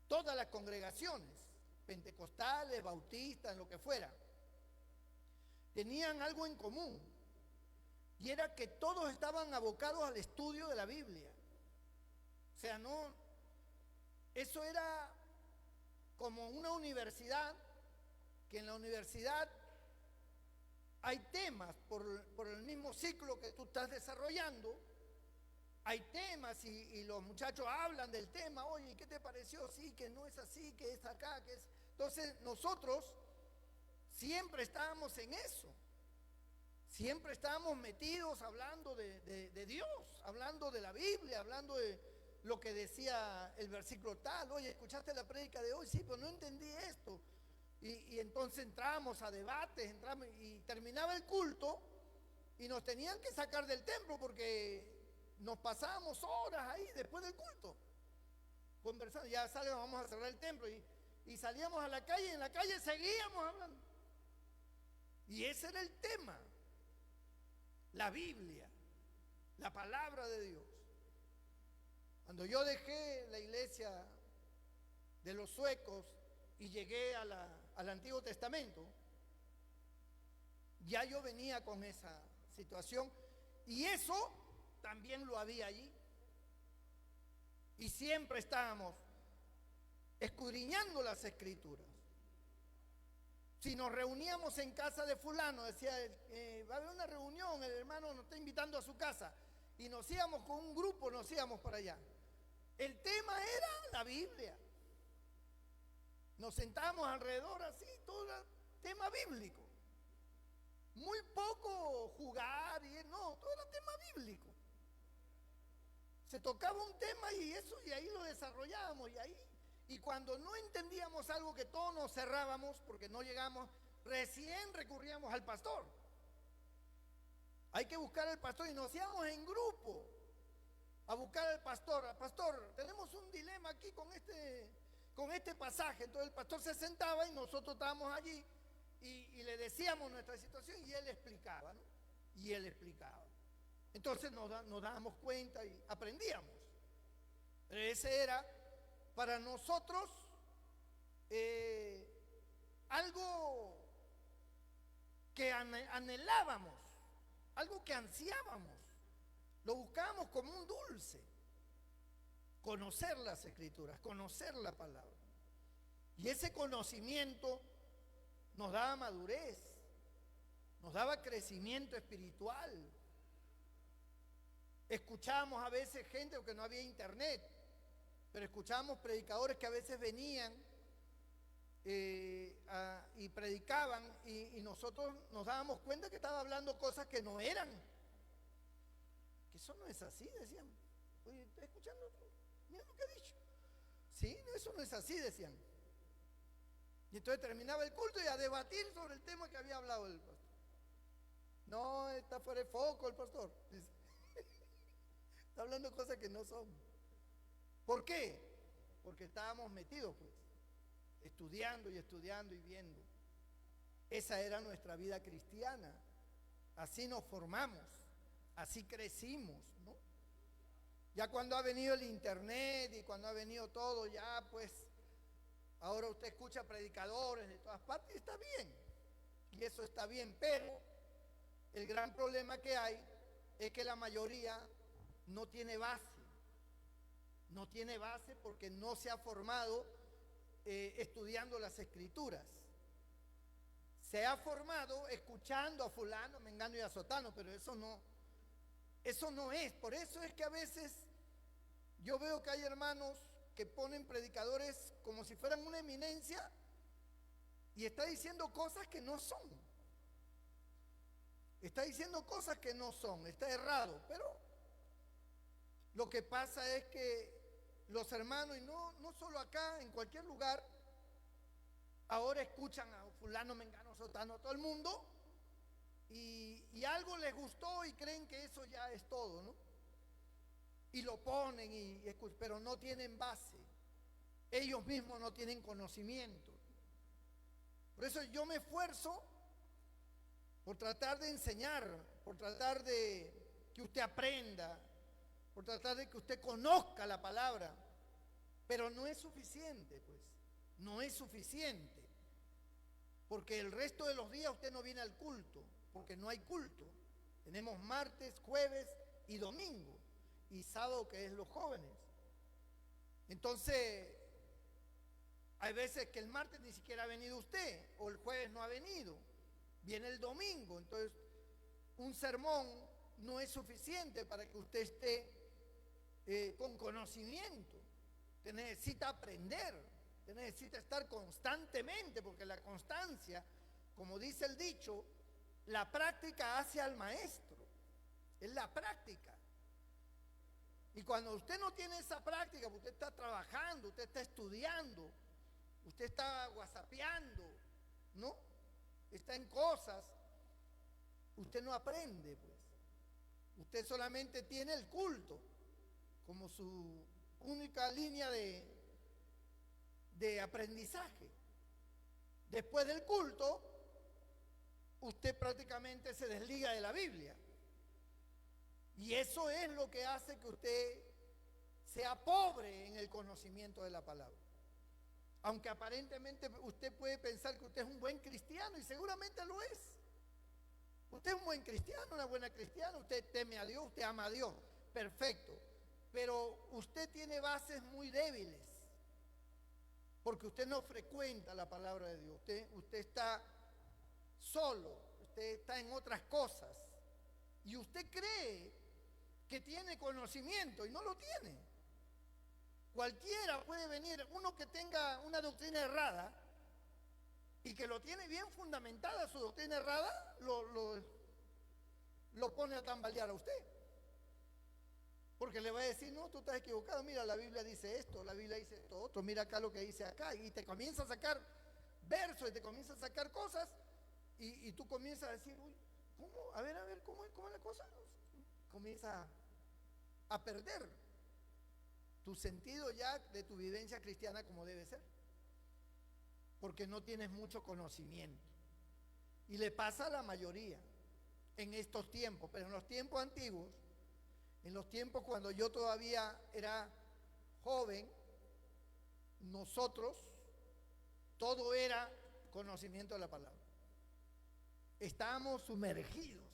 todas las congregaciones, pentecostales, bautistas, lo que fuera, tenían algo en común, y era que todos estaban abocados al estudio de la Biblia. O sea, no, eso era como una universidad, que en la universidad hay temas por el mismo ciclo que tú estás desarrollando. Hay temas y los muchachos hablan del tema. Oye, ¿qué te pareció? Sí, que no es así, que es acá, que es... Entonces nosotros siempre estábamos en eso. Siempre estábamos metidos hablando de Dios, hablando de la Biblia, hablando de lo que decía el versículo tal. Oye, ¿escuchaste la prédica de hoy? Sí, pero no entendí esto. Y entonces entramos a debates, y terminaba el culto y nos tenían que sacar del templo porque nos pasábamos horas ahí después del culto conversando. Ya salíamos, vamos a cerrar el templo, y salíamos a la calle, y en la calle seguíamos hablando. Y ese era el tema, la Biblia, la palabra de Dios. Cuando yo dejé la iglesia de los suecos y llegué al Antiguo Testamento, ya yo venía con esa situación, y eso también lo había allí. Y siempre estábamos escudriñando las escrituras. Si nos reuníamos en casa de fulano, decía, va a haber una reunión, el hermano nos está invitando a su casa, y nos íbamos con un grupo, nos íbamos para allá. El tema era la Biblia. Nos sentábamos alrededor así, todo era tema bíblico. Muy poco jugar, no, todo era tema bíblico. Se tocaba un tema y ahí lo desarrollábamos, y cuando no entendíamos algo, que todos nos cerrábamos porque no llegamos, recién recurríamos al pastor. Hay que buscar al pastor, y nos íbamos en grupo a buscar al pastor. Pastor, tenemos un dilema aquí con este pasaje. Entonces el pastor se sentaba y nosotros estábamos allí y le decíamos nuestra situación, y él explicaba, ¿no? Y él explicaba. Entonces nos dábamos cuenta y aprendíamos. Pero ese era para nosotros algo que anhelábamos, algo que ansiábamos. Lo buscábamos como un dulce. Conocer las escrituras, conocer la palabra. Y ese conocimiento nos daba madurez, nos daba crecimiento espiritual. Escuchábamos a veces gente, porque no había internet, pero escuchábamos predicadores que a veces venían y predicaban, y nosotros nos dábamos cuenta que estaban hablando cosas que no eran. Que eso no es así, decían. Oye, ¿estás escuchando? Mira lo que ha dicho. Sí, eso no es así, decían. Y entonces terminaba el culto y a debatir sobre el tema que había hablado el pastor. No, está fuera de foco el pastor. Está hablando cosas que no son. ¿Por qué? Porque estábamos metidos, pues, estudiando y viendo. Esa era nuestra vida cristiana. Así nos formamos, así crecimos, ¿no? Ya cuando ha venido el internet y cuando ha venido todo, ya pues ahora usted escucha predicadores de todas partes y está bien. Y eso está bien, pero el gran problema que hay es que la mayoría no tiene base. No tiene base porque no se ha formado estudiando las escrituras. Se ha formado escuchando a fulano, mengano y a sotano, pero eso no es. Por eso es que a veces yo veo que hay hermanos que ponen predicadores como si fueran una eminencia y está diciendo cosas que no son. Está diciendo cosas que no son, está errado, pero lo que pasa es que los hermanos, y no solo acá, en cualquier lugar, ahora escuchan a fulano, mengano, sotano, todo el mundo, y algo les gustó y creen que eso ya es todo, ¿no? Y lo ponen, pero no tienen base. Ellos mismos no tienen conocimiento. Por eso yo me esfuerzo por tratar de enseñar, por tratar de que usted aprenda, por tratar de que usted conozca la palabra, pero no es suficiente, pues, no es suficiente, porque el resto de los días usted no viene al culto, porque no hay culto. Tenemos martes, jueves y domingo, y sábado que es los jóvenes. Entonces, hay veces que el martes ni siquiera ha venido usted, o el jueves no ha venido, viene el domingo. Entonces, un sermón no es suficiente para que usted esté con conocimiento. Usted necesita aprender, usted necesita estar constantemente, porque la constancia, como dice el dicho, la práctica hace al maestro. Es la práctica. Y cuando usted no tiene esa práctica, usted está trabajando, usted está estudiando, usted está whatsappeando, ¿no? Está en cosas, usted no aprende, pues. Usted solamente tiene el culto como su única línea de aprendizaje. Después del culto, usted prácticamente se desliga de la Biblia. Y eso es lo que hace que usted sea pobre en el conocimiento de la palabra. Aunque aparentemente usted puede pensar que usted es un buen cristiano, y seguramente lo es. Usted es un buen cristiano, una buena cristiana, usted teme a Dios, usted ama a Dios, perfecto. Pero usted tiene bases muy débiles, porque usted no frecuenta la palabra de Dios. Usted está solo, usted está en otras cosas, y usted cree que tiene conocimiento y no lo tiene. Cualquiera puede venir, uno que tenga una doctrina errada y que lo tiene bien fundamentada su doctrina errada, lo pone a tambalear a usted. Porque le va a decir, no, tú estás equivocado, mira, la Biblia dice esto, la Biblia dice esto otro, mira acá lo que dice acá, y te comienza a sacar versos y te comienza a sacar cosas, y tú comienzas a decir, uy, ¿cómo? A ver, ¿cómo es la cosa? Comienza a perder tu sentido ya de tu vivencia cristiana como debe ser, porque no tienes mucho conocimiento. Y le pasa a la mayoría en estos tiempos, pero en los tiempos antiguos, en los tiempos cuando yo todavía era joven, nosotros, todo era conocimiento de la palabra. Estábamos sumergidos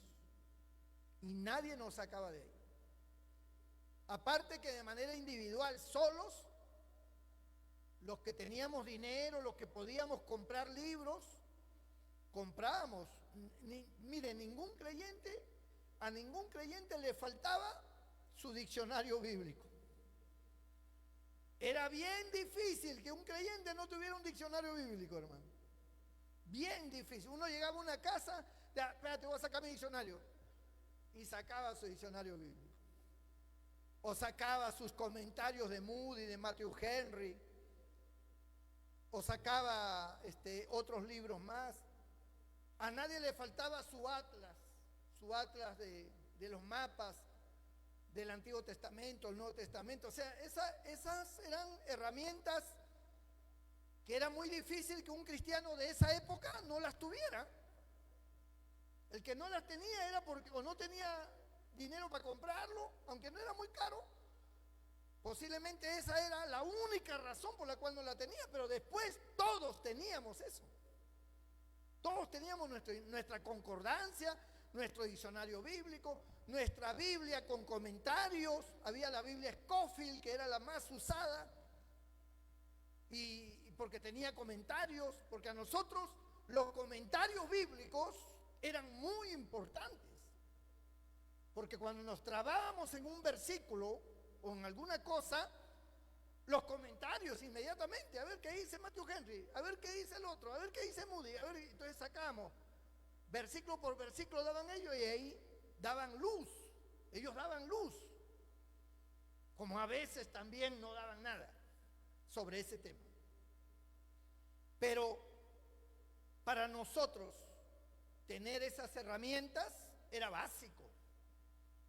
y nadie nos sacaba de ahí. Aparte que de manera individual, solos, los que teníamos dinero, los que podíamos comprar libros, comprábamos. Mire, a ningún creyente le faltaba su diccionario bíblico. Era bien difícil que un creyente no tuviera un diccionario bíblico, hermano. Bien difícil. Uno llegaba a una casa, espérate, voy a sacar mi diccionario. Y sacaba su diccionario bíblico. O sacaba sus comentarios de Moody, de Matthew Henry. O sacaba otros libros más. A nadie le faltaba su atlas de los mapas del Antiguo Testamento, el Nuevo Testamento. O sea, esas eran herramientas que era muy difícil que un cristiano de esa época no las tuviera. El que no las tenía era porque o no tenía dinero para comprarlo, aunque no era muy caro, Posiblemente esa era la única razón por la cual no la tenía, pero después todos teníamos eso. Todos teníamos nuestra concordancia, nuestro diccionario bíblico, nuestra Biblia con comentarios. Había la Biblia Scofield, que era la más usada, y porque tenía comentarios, porque a nosotros los comentarios bíblicos eran muy importantes. Porque cuando nos trabábamos en un versículo o en alguna cosa, los comentarios inmediatamente, a ver qué dice Matthew Henry, a ver qué dice el otro, a ver qué dice Moody, a ver, entonces sacamos versículo por versículo, daban ellos, y ahí daban luz. Ellos daban luz, como a veces también no daban nada sobre ese tema. Pero para nosotros tener esas herramientas era básico.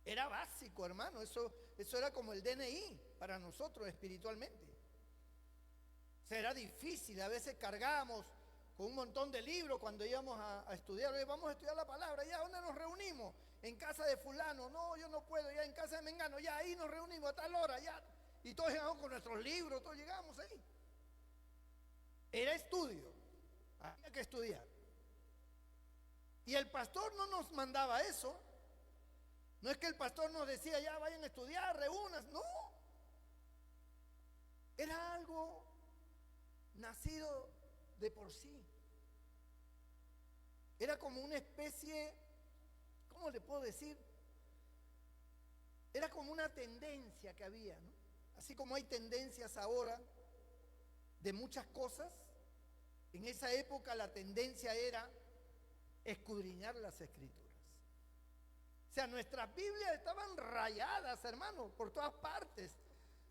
Era básico, hermano. Eso era como el DNI para nosotros espiritualmente. O sea, era difícil. A veces cargábamos con un montón de libros cuando íbamos a estudiar. Oye, vamos a estudiar la palabra. ¿Ya dónde nos reunimos? En casa de fulano. No, yo no puedo. Ya en casa de Mengano. Ya ahí nos reunimos a tal hora. Ya. Y todos llegamos con nuestros libros. Todos llegamos ahí. Era estudio. Había que estudiar. Y el pastor no nos mandaba eso. No es que el pastor nos decía, ya vayan a estudiar, reúnas. No. Era algo nacido de por sí. Era como una especie, ¿cómo le puedo decir? Era como una tendencia que había, ¿no? Así como hay tendencias ahora de muchas cosas. En esa época la tendencia era escudriñar las Escrituras. O sea, nuestras Biblias estaban rayadas, hermano, por todas partes.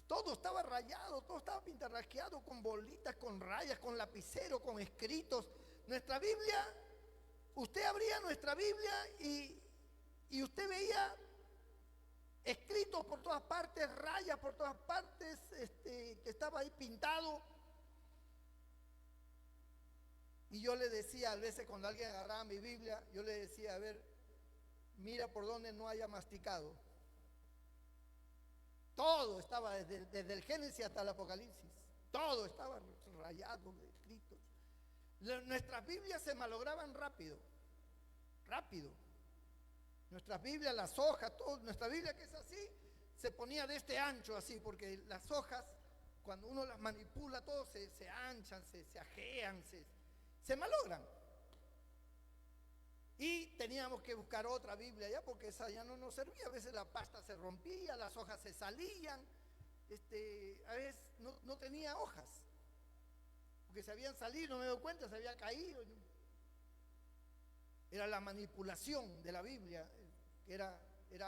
Todo estaba rayado, todo estaba pintarrajeado con bolitas, con rayas, con lapicero, con escritos. Nuestra Biblia, usted abría nuestra Biblia y usted veía escritos por todas partes, rayas por todas partes, que estaba ahí pintado. Y yo le decía, a veces cuando alguien agarraba mi Biblia, yo le decía, a ver, mira por donde no haya masticado. Todo estaba desde el Génesis hasta el Apocalipsis. Todo estaba rayado, escrito. Nuestras Biblias se malograban rápido. Rápido. Nuestras Biblias, las hojas, todo. Nuestra Biblia, que es así, se ponía de este ancho así, porque las hojas, cuando uno las manipula, todo se anchan, se ajean, se malogran. Y teníamos que buscar otra Biblia ya, porque esa ya no nos servía. A veces la pasta se rompía, las hojas se salían, a veces no tenía hojas, porque se habían salido, no me doy cuenta, se había caído. Era la manipulación de la Biblia, era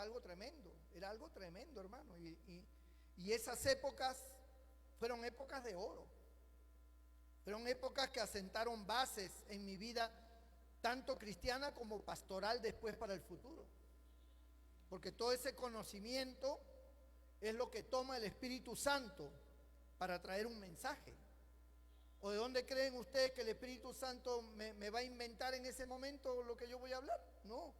algo tremendo, hermano. Y esas épocas fueron épocas de oro, fueron épocas que asentaron bases en mi vida, tanto cristiana como pastoral después para el futuro. Porque todo ese conocimiento es lo que toma el Espíritu Santo para traer un mensaje. ¿O de dónde creen ustedes que el Espíritu Santo me va a inventar en ese momento lo que yo voy a hablar? No.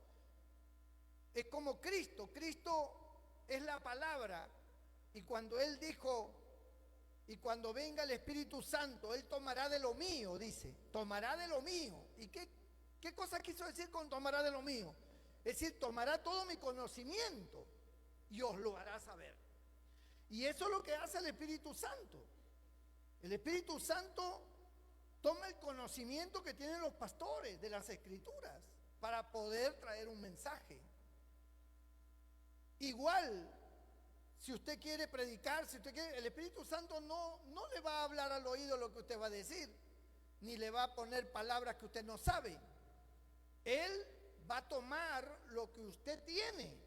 Es como Cristo. Cristo es la palabra. Y cuando Él dijo, y cuando venga el Espíritu Santo, Él tomará de lo mío, dice, tomará de lo mío. ¿Y qué cosa quiso decir con tomará de lo mío? Es decir, tomará todo mi conocimiento y os lo hará saber. Y eso es lo que hace el Espíritu Santo. El Espíritu Santo toma el conocimiento que tienen los pastores de las Escrituras para poder traer un mensaje. Igual, si usted quiere predicar, si usted quiere, el Espíritu Santo no le va a hablar al oído lo que usted va a decir, ni le va a poner palabras que usted no sabe. Él va a tomar lo que usted tiene.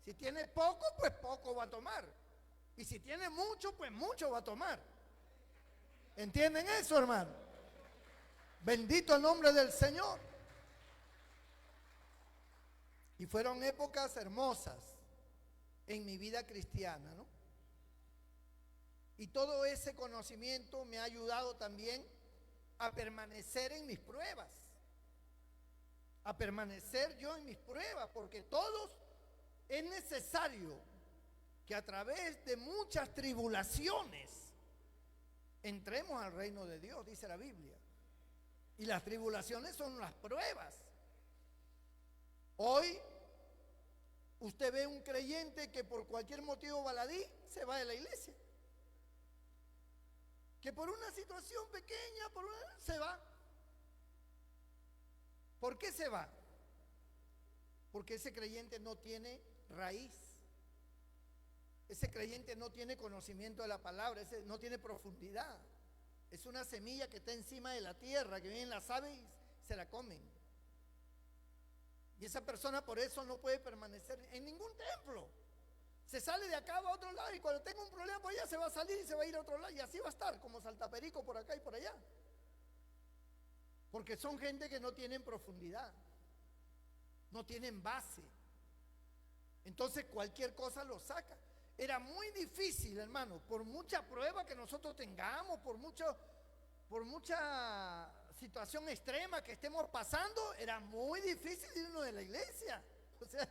Si tiene poco, pues poco va a tomar. Y si tiene mucho, pues mucho va a tomar. ¿Entienden eso, hermano? Bendito el nombre del Señor. Y fueron épocas hermosas en mi vida cristiana, ¿no? Y todo ese conocimiento me ha ayudado también a permanecer en mis pruebas. A permanecer yo en mis pruebas, porque todos es necesario que a través de muchas tribulaciones entremos al reino de Dios, dice la Biblia. Y las tribulaciones son las pruebas. Hoy usted ve un creyente que por cualquier motivo baladí se va de la iglesia. Que por una situación pequeña, se va. ¿Por qué se va? Porque ese creyente no tiene raíz. Ese creyente no tiene conocimiento de la palabra, ese no tiene profundidad. Es una semilla que está encima de la tierra, que vienen las aves y se la comen. Y esa persona por eso no puede permanecer en ningún templo. Se sale de acá, va a otro lado, y cuando tenga un problema por allá se va a salir y se va a ir a otro lado, y así va a estar, como saltaperico por acá y por allá. Porque son gente que no tienen profundidad, no tienen base. Entonces cualquier cosa lo saca. Era muy difícil, hermano, por mucha prueba que nosotros tengamos, por mucha situación extrema que estemos pasando, era muy difícil irnos de la iglesia. O sea,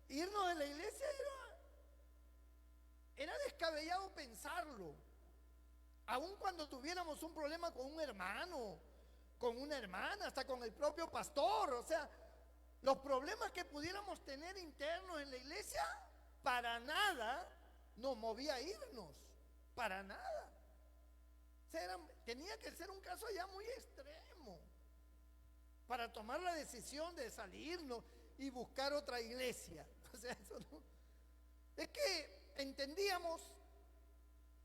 irnos de la iglesia era descabellado pensarlo. Aun cuando tuviéramos un problema con un hermano, con una hermana, hasta con el propio pastor, o sea, los problemas que pudiéramos tener internos en la iglesia, para nada nos movía a irnos, para nada. O sea, tenía que ser un caso ya muy extremo para tomar la decisión de salirnos y buscar otra iglesia. O sea, eso no. Es que entendíamos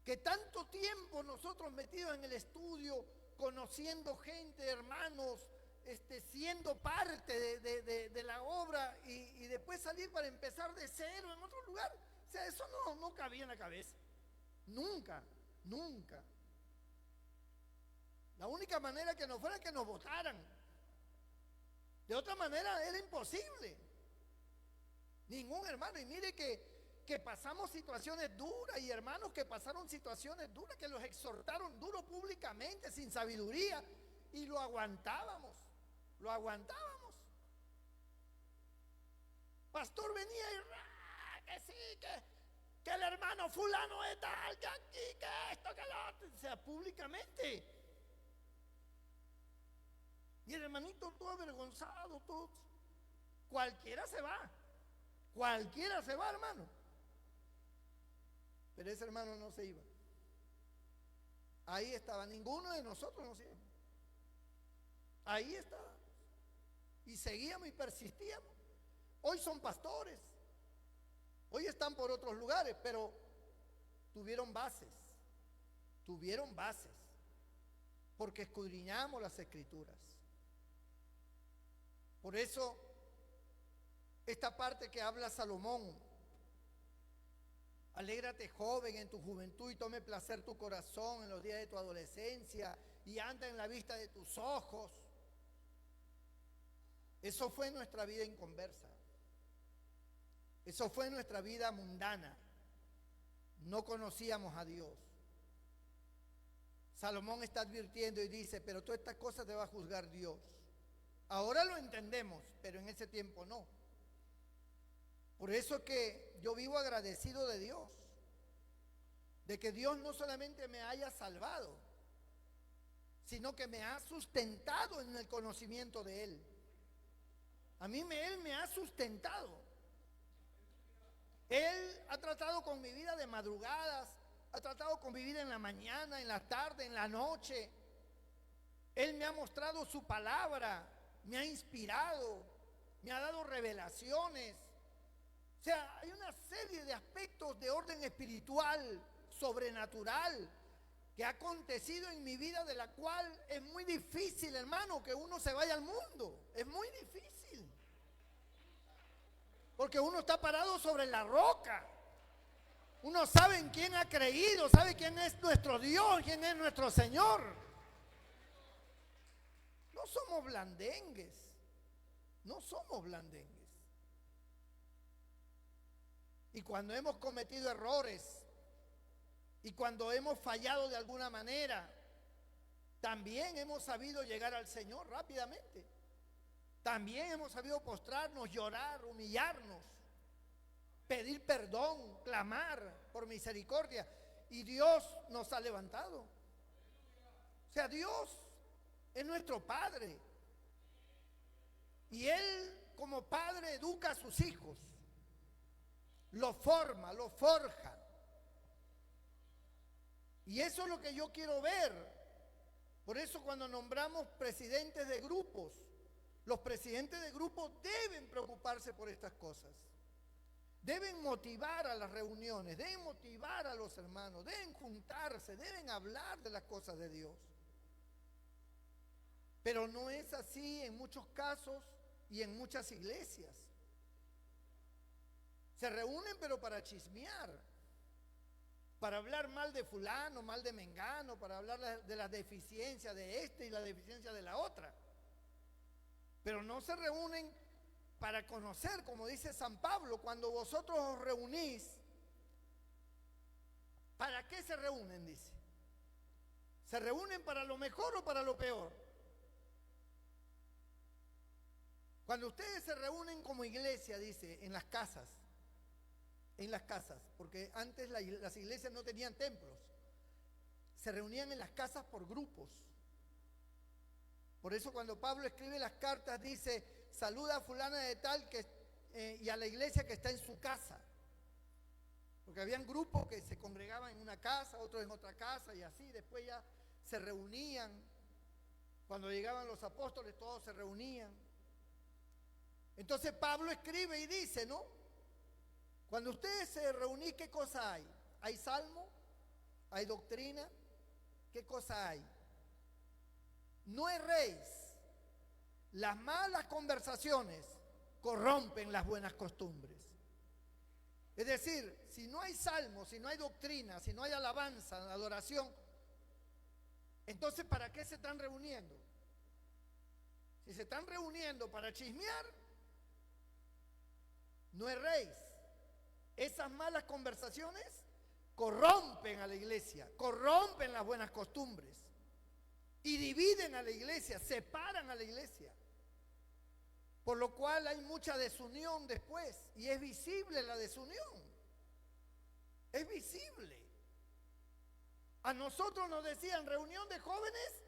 que tanto tiempo nosotros metidos en el estudio, conociendo gente, hermanos, siendo parte de la obra y después salir para empezar de cero en otro lugar. O sea, eso no cabía en la cabeza. Nunca. La única manera que nos fuera que nos votaran. De otra manera era imposible. Ningún hermano. Y mire que pasamos situaciones duras, y hermanos que pasaron situaciones duras, que los exhortaron duro públicamente, sin sabiduría, y lo aguantábamos. Pastor venía y que sí, que el hermano fulano es tal, que aquí, que esto, que lo otro, o sea, públicamente. Y el hermanito todo avergonzado, todo. Cualquiera se va, hermano. Pero ese hermano no se iba. Ahí estaba, ninguno de nosotros nos iba. Ahí estaba. Y seguíamos y persistíamos. Hoy son pastores. Hoy están por otros lugares, pero tuvieron bases. Porque escudriñamos las escrituras. Por eso, esta parte que habla Salomón: alégrate, joven, en tu juventud, y tome placer tu corazón en los días de tu adolescencia, y anda en la vista de tus ojos. Eso fue nuestra vida inconversa. Eso fue nuestra vida mundana. No conocíamos a Dios. Salomón está advirtiendo y dice: pero todas estas cosas te va a juzgar Dios. Ahora lo entendemos, pero en ese tiempo no. Por eso que yo vivo agradecido de Dios, de que Dios no solamente me haya salvado, sino que me ha sustentado en el conocimiento de Él. Él me ha sustentado. Él ha tratado con mi vida de madrugadas, ha tratado con mi vida en la mañana, en la tarde, en la noche. Él me ha mostrado su palabra, me ha inspirado, me ha dado revelaciones. O sea, hay una serie de aspectos de orden espiritual, sobrenatural, que ha acontecido en mi vida, de la cual es muy difícil, hermano, que uno se vaya al mundo. Es muy difícil. Porque uno está parado sobre la roca. Uno sabe en quién ha creído, sabe quién es nuestro Dios, quién es nuestro Señor. No somos blandengues. Y cuando hemos cometido errores, y cuando hemos fallado de alguna manera, también hemos sabido llegar al Señor rápidamente. También hemos sabido postrarnos, llorar, humillarnos. pedir perdón, clamar por misericordia. Y Dios nos ha levantado. O sea, Dios es nuestro Padre. Y Él como Padre educa a sus hijos. Los forma, los forja. Y eso es lo que yo quiero ver. Por eso cuando nombramos presidentes de grupos, los presidentes de grupos deben preocuparse por estas cosas. Deben motivar a las reuniones, deben motivar a los hermanos, deben juntarse, deben hablar de las cosas de Dios. Pero no es así en muchos casos y en muchas iglesias. Se reúnen pero para chismear, para hablar mal de fulano, mal de mengano, para hablar de la deficiencia de este y la deficiencia de la otra. Pero no se reúnen para conocer, como dice San Pablo, cuando vosotros os reunís. ¿Para qué se reúnen? Dice. ¿Se reúnen para lo mejor o para lo peor? Cuando ustedes se reúnen como iglesia, dice, en las casas, porque antes las iglesias no tenían templos, se reunían en las casas por grupos. Por eso cuando Pablo escribe las cartas dice, saluda a fulana de tal y a la iglesia que está en su casa. Porque habían grupos que se congregaban en una casa, otros en otra casa y así, después ya se reunían. Cuando llegaban los apóstoles todos se reunían. Entonces Pablo escribe y dice, ¿no? Cuando ustedes se reunís, ¿qué cosa hay? ¿Hay salmo? ¿Hay doctrina? ¿Qué cosa hay? No erréis. Las malas conversaciones corrompen las buenas costumbres. Es decir, si no hay salmo, si no hay doctrina, si no hay alabanza, adoración, entonces ¿para qué se están reuniendo? Si se están reuniendo para chismear, no erréis. Esas malas conversaciones corrompen a la iglesia, corrompen las buenas costumbres y dividen a la iglesia, separan a la iglesia. Por lo cual hay mucha desunión después y es visible la desunión. Es visible. A nosotros nos decían reunión de jóvenes,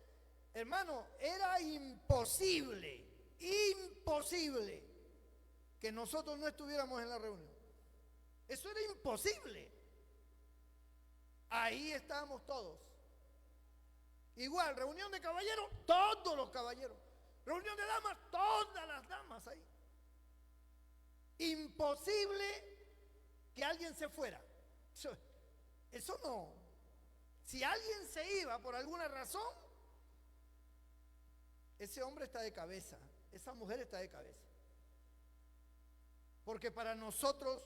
hermano, era imposible que nosotros no estuviéramos en la reunión. Eso era imposible. Ahí estábamos todos. Igual, reunión de caballeros, todos los caballeros. Reunión de damas, todas las damas ahí. Imposible que alguien se fuera. Eso no. Si alguien se iba por alguna razón, ese hombre está de cabeza, esa mujer está de cabeza. Porque para nosotros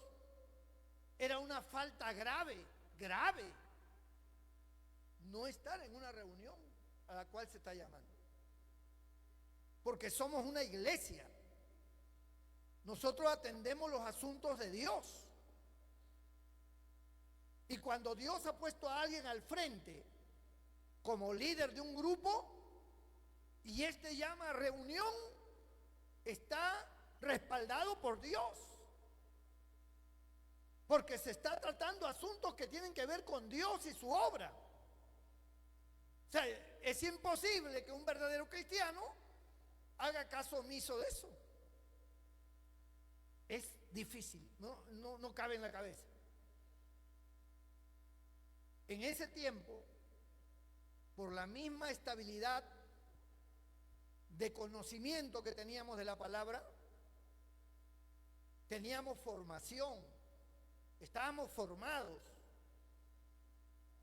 era una falta grave, no estar en una reunión a la cual se está llamando. Porque somos una iglesia. Nosotros atendemos los asuntos de Dios. Y cuando Dios ha puesto a alguien al frente como líder de un grupo y este llama a reunión, está respaldado por Dios. Porque se está tratando asuntos que tienen que ver con Dios y su obra. O sea, es imposible que un verdadero cristiano haga caso omiso de eso. Es difícil, no cabe en la cabeza. En ese tiempo, por la misma estabilidad de conocimiento que teníamos de la palabra, teníamos formación, estábamos formados,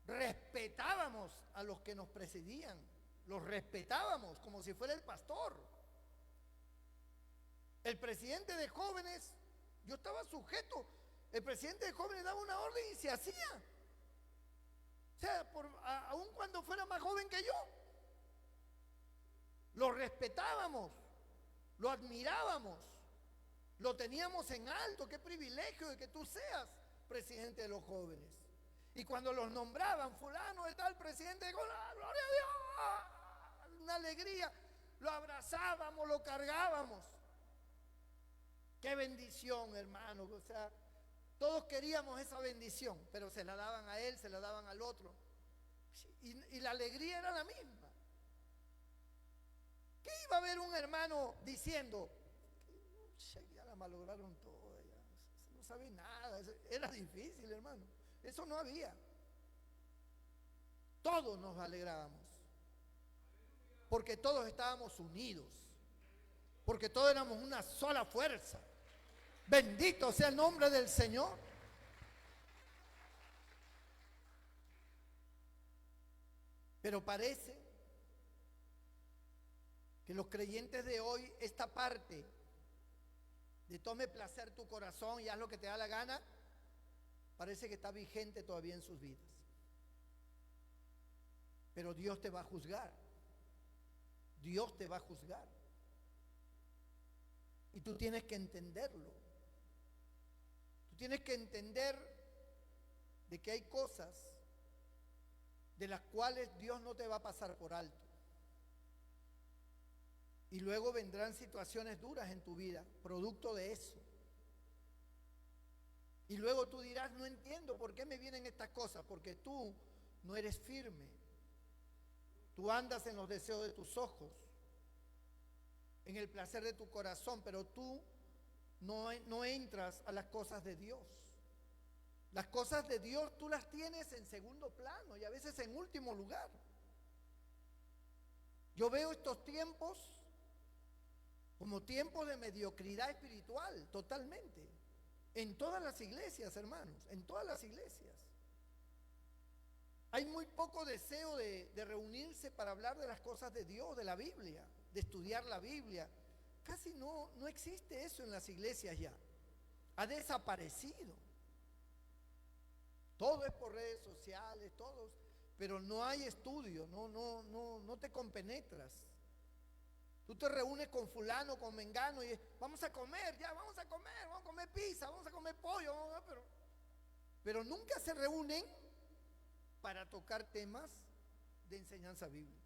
respetábamos a los que nos precedían, los respetábamos como si fuera el pastor. El presidente de jóvenes, yo estaba sujeto, el presidente de jóvenes daba una orden y se hacía. O sea, aun cuando fuera más joven que yo, lo respetábamos, lo admirábamos, lo teníamos en alto. Qué privilegio de que tú seas presidente de los jóvenes. Y cuando los nombraban, fulano de tal presidente de jóvenes, gloria a Dios, una alegría, lo abrazábamos, lo cargábamos. Qué bendición, hermano. O sea, Todos queríamos esa bendición, pero se la daban a él, se la daban al otro. Y la alegría era la misma. ¿Qué iba a haber un hermano diciendo? Ya la malograron toda, ya no sabe nada. Era difícil, hermano. Eso no había. Todos nos alegrábamos. Porque todos estábamos unidos. Porque todos éramos una sola fuerza. Bendito sea el nombre del Señor. Pero parece que los creyentes de hoy, esta parte de tome placer tu corazón y haz lo que te da la gana, parece que está vigente todavía en sus vidas. Pero Dios te va a juzgar. Dios te va a juzgar. Y tú tienes que entenderlo. Tú tienes que entender de que hay cosas de las cuales Dios no te va a pasar por alto. Y luego vendrán situaciones duras en tu vida, producto de eso. Y luego tú dirás, no entiendo por qué me vienen estas cosas, porque tú no eres firme. Tú andas en los deseos de tus ojos, en el placer de tu corazón, pero tú no entras a las cosas de Dios. Las cosas de Dios tú las tienes en segundo plano y a veces en último lugar. Yo veo estos tiempos como tiempos de mediocridad espiritual, totalmente. En todas las iglesias, hermanos, en todas las iglesias. Hay muy poco deseo de reunirse para hablar de las cosas de Dios, de la Biblia, de estudiar la Biblia. Casi no existe eso en las iglesias ya. Ha desaparecido. Todo es por redes sociales, pero no hay estudio, no te compenetras. Tú te reúnes con fulano, con mengano y vamos a comer, vamos a comer pizza, vamos a comer pollo, pero nunca se reúnen para tocar temas de enseñanza bíblica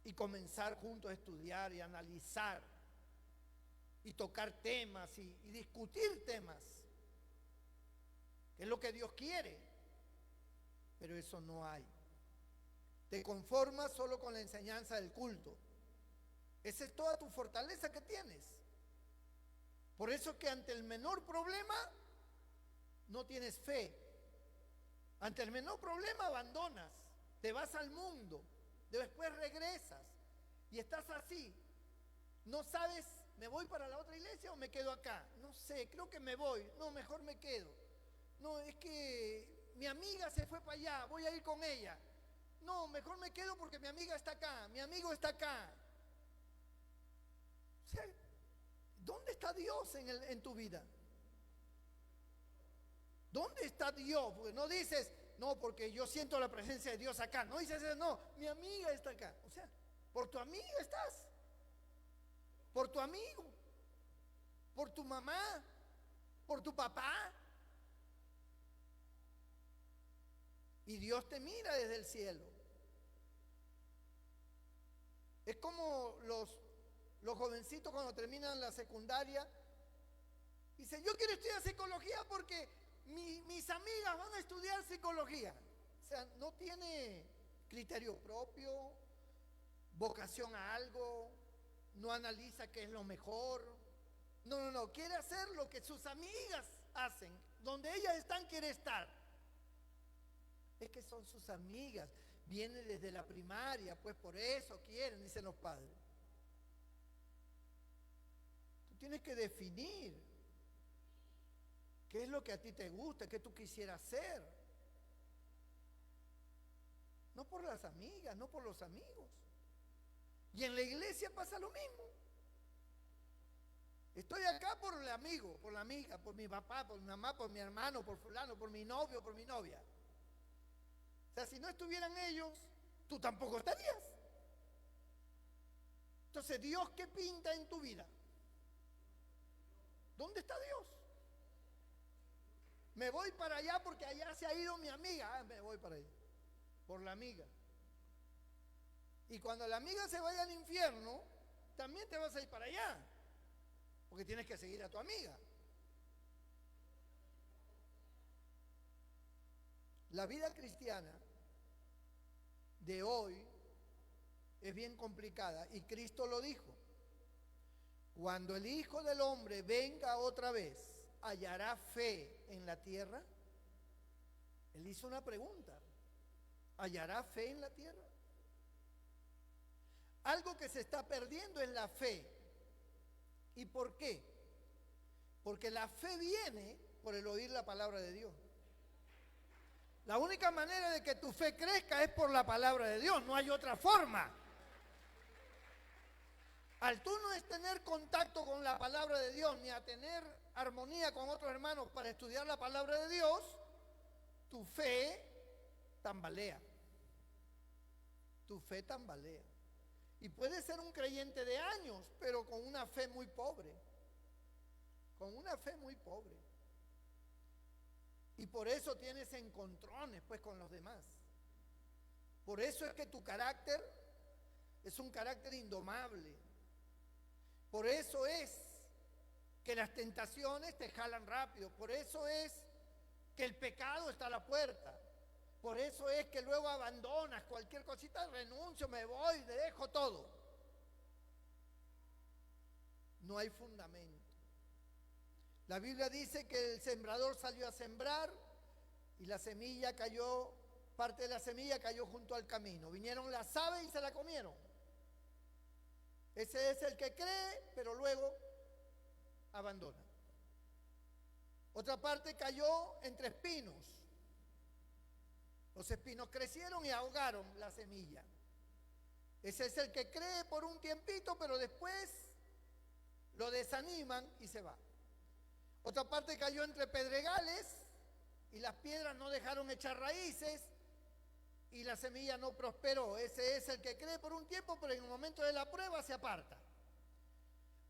y comenzar juntos a estudiar y analizar y tocar temas y discutir temas, que es lo que Dios quiere, pero eso no hay. Te conformas solo con la enseñanza del culto. Esa es toda tu fortaleza que tienes. Por eso que ante el menor problema no tienes fe. Ante el menor problema abandonas, te vas al mundo, después regresas y estás así. No sabes, ¿me voy para la otra iglesia o me quedo acá? No sé, creo que me voy. No, mejor me quedo. No, es que mi amiga se fue para allá, voy a ir con ella. No, mejor me quedo porque mi amiga está acá, mi amigo está acá. O sea, ¿dónde está Dios en tu vida? ¿Dónde está Dios? Porque no dices, no, porque yo siento la presencia de Dios acá. No dices, no, mi amiga está acá. O sea, por tu amiga estás. Por tu amigo. Por tu mamá. Por tu papá. Y Dios te mira desde el cielo. Es como los jovencitos cuando terminan la secundaria. Dicen, yo quiero estudiar psicología porque mis amigas van a estudiar psicología. O sea, no tiene criterio propio, vocación a algo, no analiza qué es lo mejor. No, quiere hacer lo que sus amigas hacen. Donde ellas están, quiere estar. Es que son sus amigas, viene desde la primaria, pues por eso quieren, dicen los padres. Tú tienes que definir qué es lo que a ti te gusta, qué tú quisieras hacer. No por las amigas, no por los amigos. Y en la iglesia pasa lo mismo. Estoy acá por el amigo, por la amiga, por mi papá, por mi mamá, por mi hermano, por fulano, por mi novio, por mi novia. O sea, si no estuvieran ellos, tú tampoco estarías. Entonces, ¿Dios qué pinta en tu vida? ¿Dónde está Dios? Me voy para allá porque allá se ha ido mi amiga. Me voy para allá, por la amiga. Y cuando la amiga se vaya al infierno, también te vas a ir para allá, porque tienes que seguir a tu amiga. La vida cristiana de hoy es bien complicada y Cristo lo dijo. Cuando el Hijo del Hombre venga otra vez, ¿hallará fe en la tierra? Él hizo una pregunta. ¿Hallará fe en la tierra? Algo que se está perdiendo es la fe. ¿Y por qué? Porque la fe viene por el oír la palabra de Dios. La única manera de que tu fe crezca es por la palabra de Dios, no hay otra forma. Al tú no es tener contacto con la palabra de Dios, ni a tener armonía con otros hermanos para estudiar la palabra de Dios, tu fe tambalea. Tu fe tambalea. Y puedes ser un creyente de años, pero con una fe muy pobre. Con una fe muy pobre. Y por eso tienes encontrones pues con los demás. Por eso es que tu carácter es un carácter indomable. Por eso es que las tentaciones te jalan rápido. Por eso es que el pecado está a la puerta. Por eso es que luego abandonas cualquier cosita, renuncio, me voy, dejo todo. No hay fundamento. La Biblia dice que el sembrador salió a sembrar y la semilla cayó, parte de la semilla cayó junto al camino. Vinieron las aves y se la comieron. Ese es el que cree, pero luego abandona. Otra parte cayó entre espinos. Los espinos crecieron y ahogaron la semilla. Ese es el que cree por un tiempito, pero después lo desaniman y se va. Otra parte cayó entre pedregales y las piedras no dejaron echar raíces y la semilla no prosperó. Ese es el que cree por un tiempo, pero en el momento de la prueba se aparta.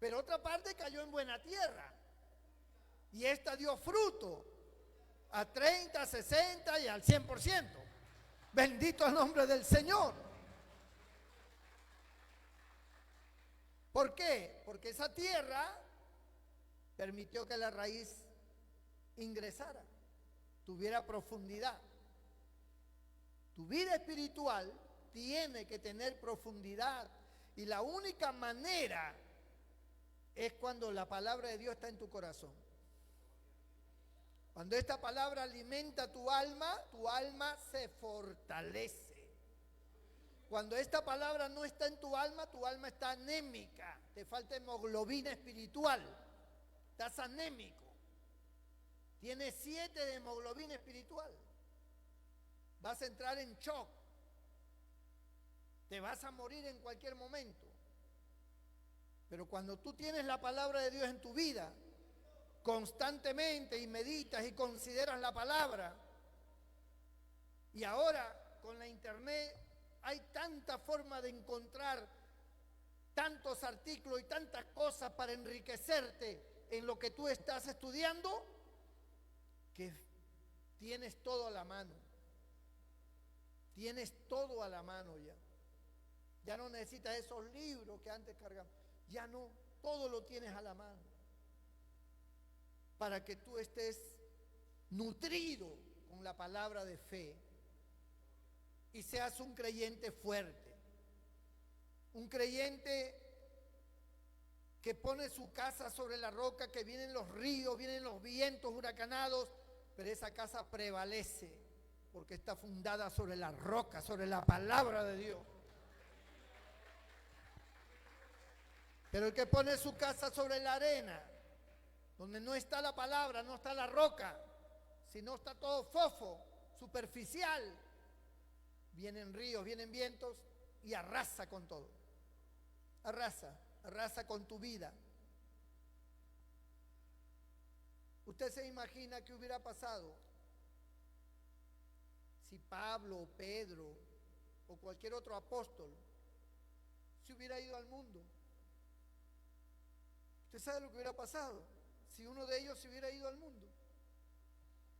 Pero otra parte cayó en buena tierra y esta dio fruto a 30, 60 y al 100%. Bendito el nombre del Señor. ¿Por qué? Porque esa tierra permitió que la raíz ingresara, tuviera profundidad. Tu vida espiritual tiene que tener profundidad y la única manera es cuando la palabra de Dios está en tu corazón. Cuando esta palabra alimenta tu alma se fortalece. Cuando esta palabra no está en tu alma está anémica, te falta hemoglobina espiritual. Estás anémico. Tienes 7 de hemoglobina espiritual. Vas a entrar en shock. Te vas a morir en cualquier momento. Pero cuando tú tienes la palabra de Dios en tu vida, constantemente y meditas y consideras la palabra, y ahora con la internet hay tanta forma de encontrar tantos artículos y tantas cosas para enriquecerte en lo que tú estás estudiando, que tienes todo a la mano. Tienes todo a la mano ya. Ya no necesitas esos libros que antes cargamos. Ya no, todo lo tienes a la mano. Para que tú estés nutrido con la palabra de fe y seas un creyente fuerte. Un creyente que pone su casa sobre la roca, que vienen los ríos, vienen los vientos huracanados, pero esa casa prevalece porque está fundada sobre la roca, sobre la palabra de Dios. Pero el que pone su casa sobre la arena, donde no está la palabra, no está la roca, sino está todo fofo, superficial, vienen ríos, vienen vientos y arrasa con todo. Arrasa con tu vida. ¿Usted se imagina qué hubiera pasado si Pablo o Pedro o cualquier otro apóstol se hubiera ido al mundo? ¿Usted sabe lo que hubiera pasado si uno de ellos se hubiera ido al mundo?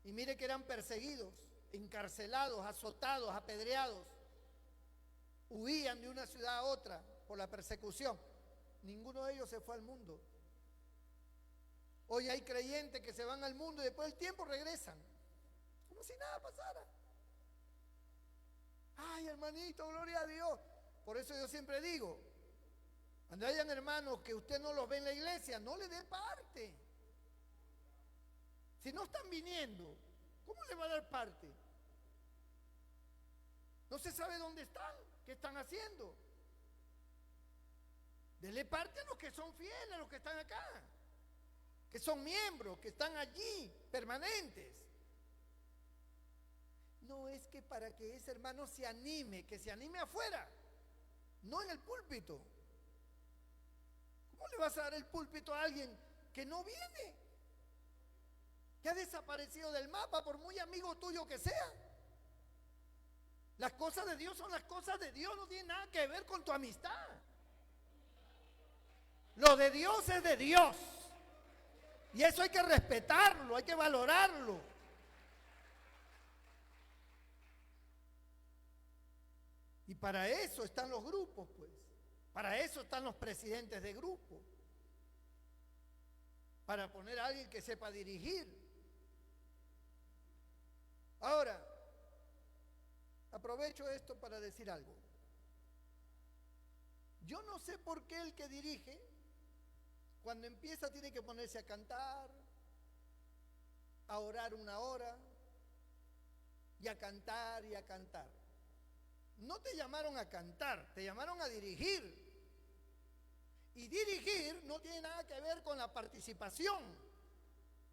Y mire que eran perseguidos, encarcelados, azotados, apedreados. Huían de una ciudad a otra por la persecución. Ninguno de ellos se fue al mundo. Hoy hay creyentes que se van al mundo y después del tiempo regresan, como si nada pasara. Ay, hermanito, gloria a Dios. Por eso yo siempre digo, cuando hayan hermanos que usted no los ve en la iglesia, no le dé parte. Si no están viniendo, ¿cómo le va a dar parte? No se sabe dónde están, qué están haciendo. Dele parte a los que son fieles, a los que están acá, que son miembros, que están allí, permanentes. No es que para que ese hermano se anime, que se anime afuera, no en el púlpito. ¿Cómo le vas a dar el púlpito a alguien que no viene? Que ha desaparecido del mapa, por muy amigo tuyo que sea. Las cosas de Dios son las cosas de Dios, no tiene nada que ver con tu amistad. Lo de Dios es de Dios. Y eso hay que respetarlo, hay que valorarlo. Y para eso están los grupos, pues. Para eso están los presidentes de grupo. Para poner a alguien que sepa dirigir. Ahora, aprovecho esto para decir algo. Yo no sé por qué el que dirige, cuando empieza tiene que ponerse a cantar, a orar una hora, y a cantar y a cantar. No te llamaron a cantar, te llamaron a dirigir. Y dirigir no tiene nada que ver con la participación.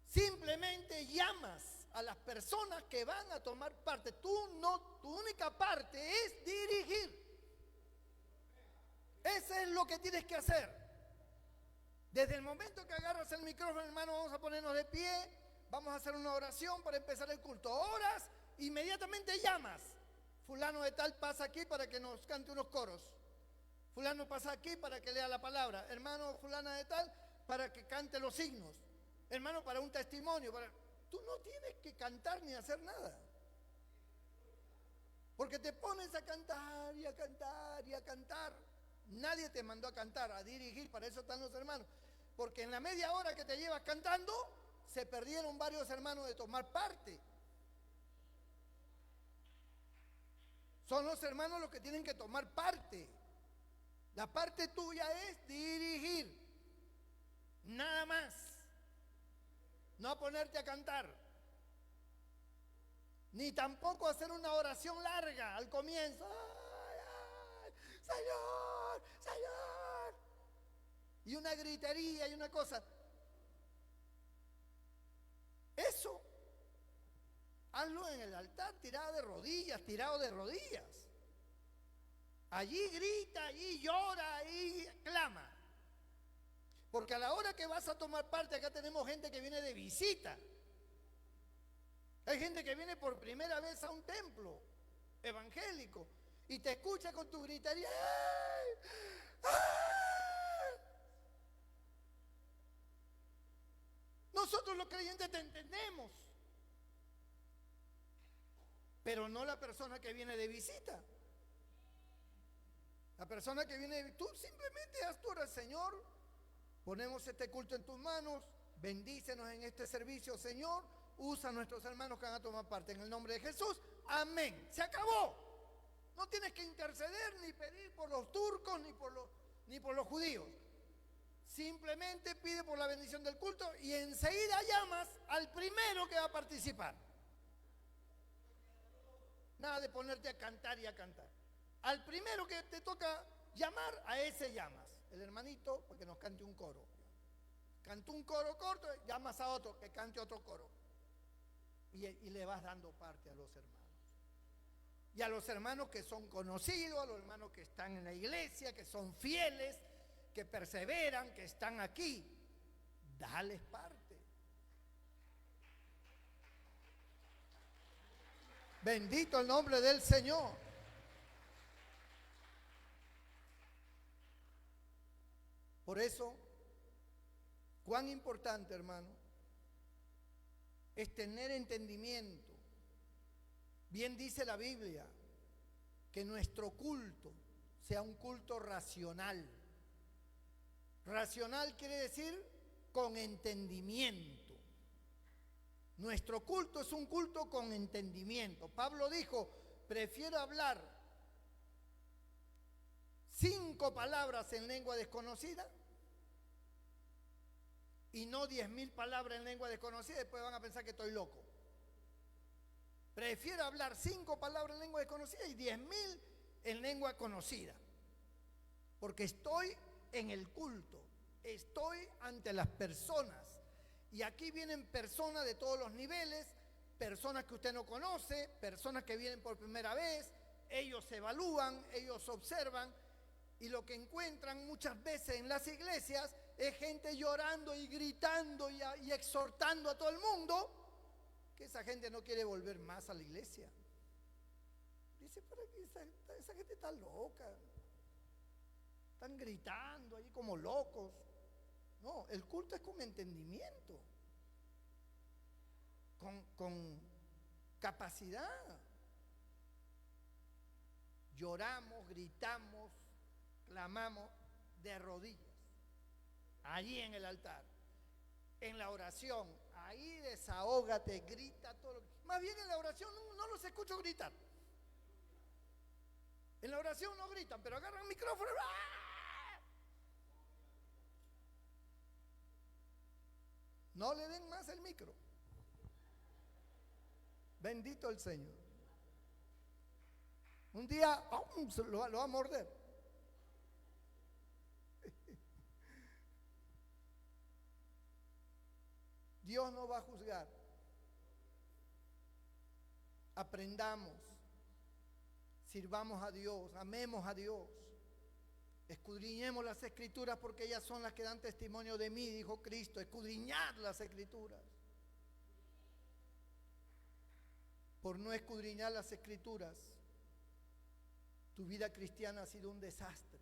Simplemente llamas a las personas que van a tomar parte. Tu única parte es dirigir. Eso es lo que tienes que hacer. Desde el momento que agarras el micrófono, hermano, vamos a ponernos de pie, vamos a hacer una oración para empezar el culto. Oras, inmediatamente llamas. Fulano de tal pasa aquí para que nos cante unos coros. Fulano pasa aquí para que lea la palabra. Hermano fulana de tal para que cante los signos. Hermano para un testimonio. Tú no tienes que cantar ni hacer nada. Porque te pones a cantar y a cantar y a cantar. Nadie te mandó a cantar, a dirigir, para eso están los hermanos. Porque en la media hora que te llevas cantando, se perdieron varios hermanos de tomar parte. Son los hermanos los que tienen que tomar parte. La parte tuya es dirigir. Nada más. No a ponerte a cantar. Ni tampoco hacer una oración larga al comienzo. ¡Ay, ay, Señor, Señor! Y una gritería y una cosa. Eso, hazlo en el altar, tirado de rodillas. Allí grita, allí llora, allí clama. Porque a la hora que vas a tomar parte, acá tenemos gente que viene de visita. Hay gente que viene por primera vez a un templo evangélico y te escucha con tu gritería. ¡Ay! ¡Ay! Nosotros los creyentes te entendemos, pero no la persona que viene de visita. La persona que viene, tú simplemente haz tu oración. Señor, ponemos este culto en tus manos, bendícenos en este servicio, Señor, usa a nuestros hermanos que van a tomar parte en el nombre de Jesús, amén, se acabó. No tienes que interceder ni pedir por los turcos ni por los judíos. Simplemente pide por la bendición del culto y enseguida llamas al primero que va a participar. Nada de ponerte a cantar y a cantar. Al primero que te toca llamar, a ese llamas. El hermanito, para que nos cante un coro. Cantó un coro corto, llamas a otro que cante otro coro. Y le vas dando parte a los hermanos. Y a los hermanos que son conocidos, a los hermanos que están en la iglesia, que son fieles, que perseveran, que están aquí, dales parte. Bendito el nombre del Señor. Por eso, cuán importante, hermano, es tener entendimiento. Bien dice la Biblia, que nuestro culto sea un culto racional. Racional quiere decir con entendimiento. Nuestro culto es un culto con entendimiento. Pablo dijo, prefiero hablar 5 palabras en lengua desconocida y no 10.000 palabras en lengua desconocida, después van a pensar que estoy loco. Prefiero hablar 5 palabras en lengua desconocida y 10.000 en lengua conocida, porque estoy en el culto, estoy ante las personas, y aquí vienen personas de todos los niveles, personas que usted no conoce, personas que vienen por primera vez. Ellos evalúan, ellos observan, y lo que encuentran muchas veces en las iglesias es gente llorando y gritando y exhortando a todo el mundo, que esa gente no quiere volver más a la iglesia. Dice, pero esa gente está loca, están gritando ahí como locos. No, el culto es con entendimiento, con capacidad. Lloramos, gritamos, clamamos de rodillas, allí en el altar, en la oración, ahí desahógate, grita todo lo que... Más bien en la oración no los escucho gritar. En la oración no gritan, pero agarran el micrófono. ¡Ah! No le den más el micro. Bendito el Señor. Un día lo va a morder. Dios no va a juzgar. Aprendamos, sirvamos a Dios, amemos a Dios, escudriñemos las Escrituras porque ellas son las que dan testimonio de mí, dijo Cristo. Escudriñar las Escrituras. Por no escudriñar las Escrituras, tu vida cristiana ha sido un desastre.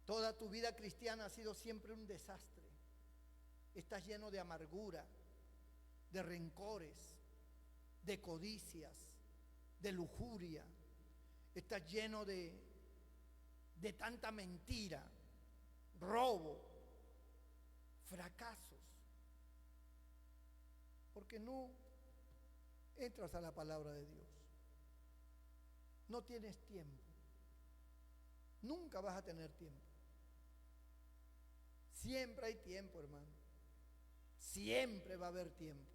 Toda tu vida cristiana ha sido siempre un desastre. Estás lleno de amargura, de rencores, de codicias, de lujuria. Estás lleno de tanta mentira, robo, fracasos, porque no entras a la palabra de Dios. No tienes tiempo. Nunca vas a tener tiempo. Siempre hay tiempo, hermano. Siempre va a haber tiempo.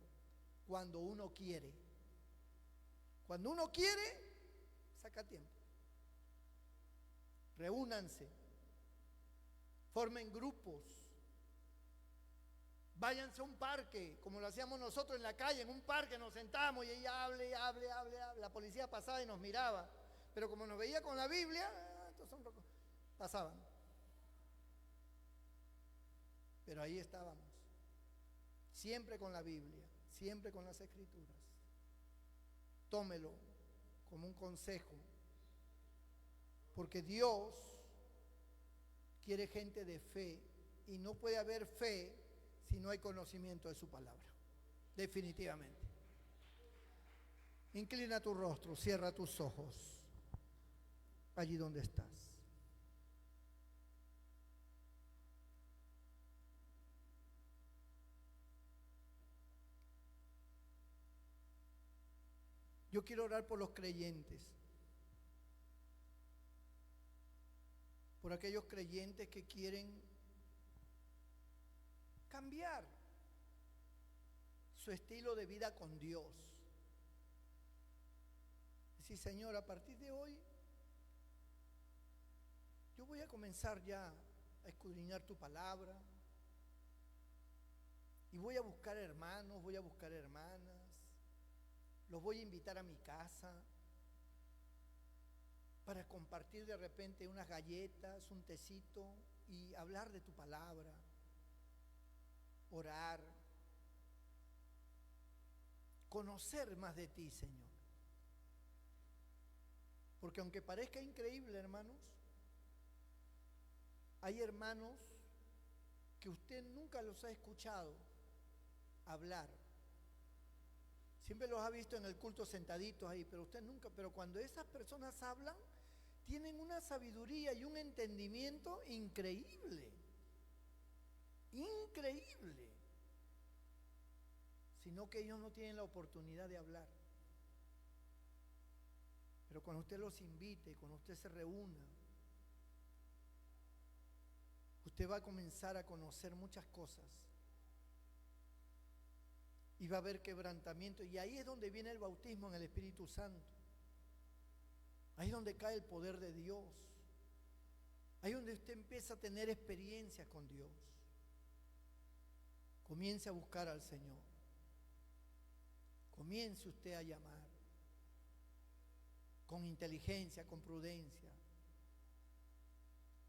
Cuando uno quiere. Cuando uno quiere, saca tiempo. Reúnanse. Formen grupos. Váyanse a un parque, como lo hacíamos nosotros en la calle, en un parque nos sentamos y ella hable. La policía pasaba y nos miraba. Pero como nos veía con la Biblia, pasaban. Pero ahí estábamos, siempre con la Biblia, siempre con las Escrituras. Tómelo como un consejo, porque Dios quiere gente de fe, y no puede haber fe si no hay conocimiento de su palabra, definitivamente. Inclina tu rostro, cierra tus ojos, allí donde estás. Yo quiero orar por los creyentes, por aquellos creyentes que quieren cambiar su estilo de vida con Dios. Decir, Señor, a partir de hoy yo voy a comenzar ya a escudriñar tu palabra y voy a buscar hermanos, voy a buscar hermanas. Los voy a invitar a mi casa para compartir de repente unas galletas, un tecito y hablar de tu palabra, orar, conocer más de ti, Señor. Porque aunque parezca increíble, hermanos, hay hermanos que usted nunca los ha escuchado hablar. Siempre los ha visto en el culto sentaditos ahí, pero usted nunca. Pero cuando esas personas hablan, tienen una sabiduría y un entendimiento increíble. Increíble. Sino que ellos no tienen la oportunidad de hablar. Pero cuando usted los invite, cuando usted se reúna, usted va a comenzar a conocer muchas cosas. Y va a haber quebrantamiento. Y ahí es donde viene el bautismo en el Espíritu Santo. Ahí es donde cae el poder de Dios. Ahí es donde usted empieza a tener experiencias con Dios. Comience a buscar al Señor. Comience usted a llamar. Con inteligencia, con prudencia.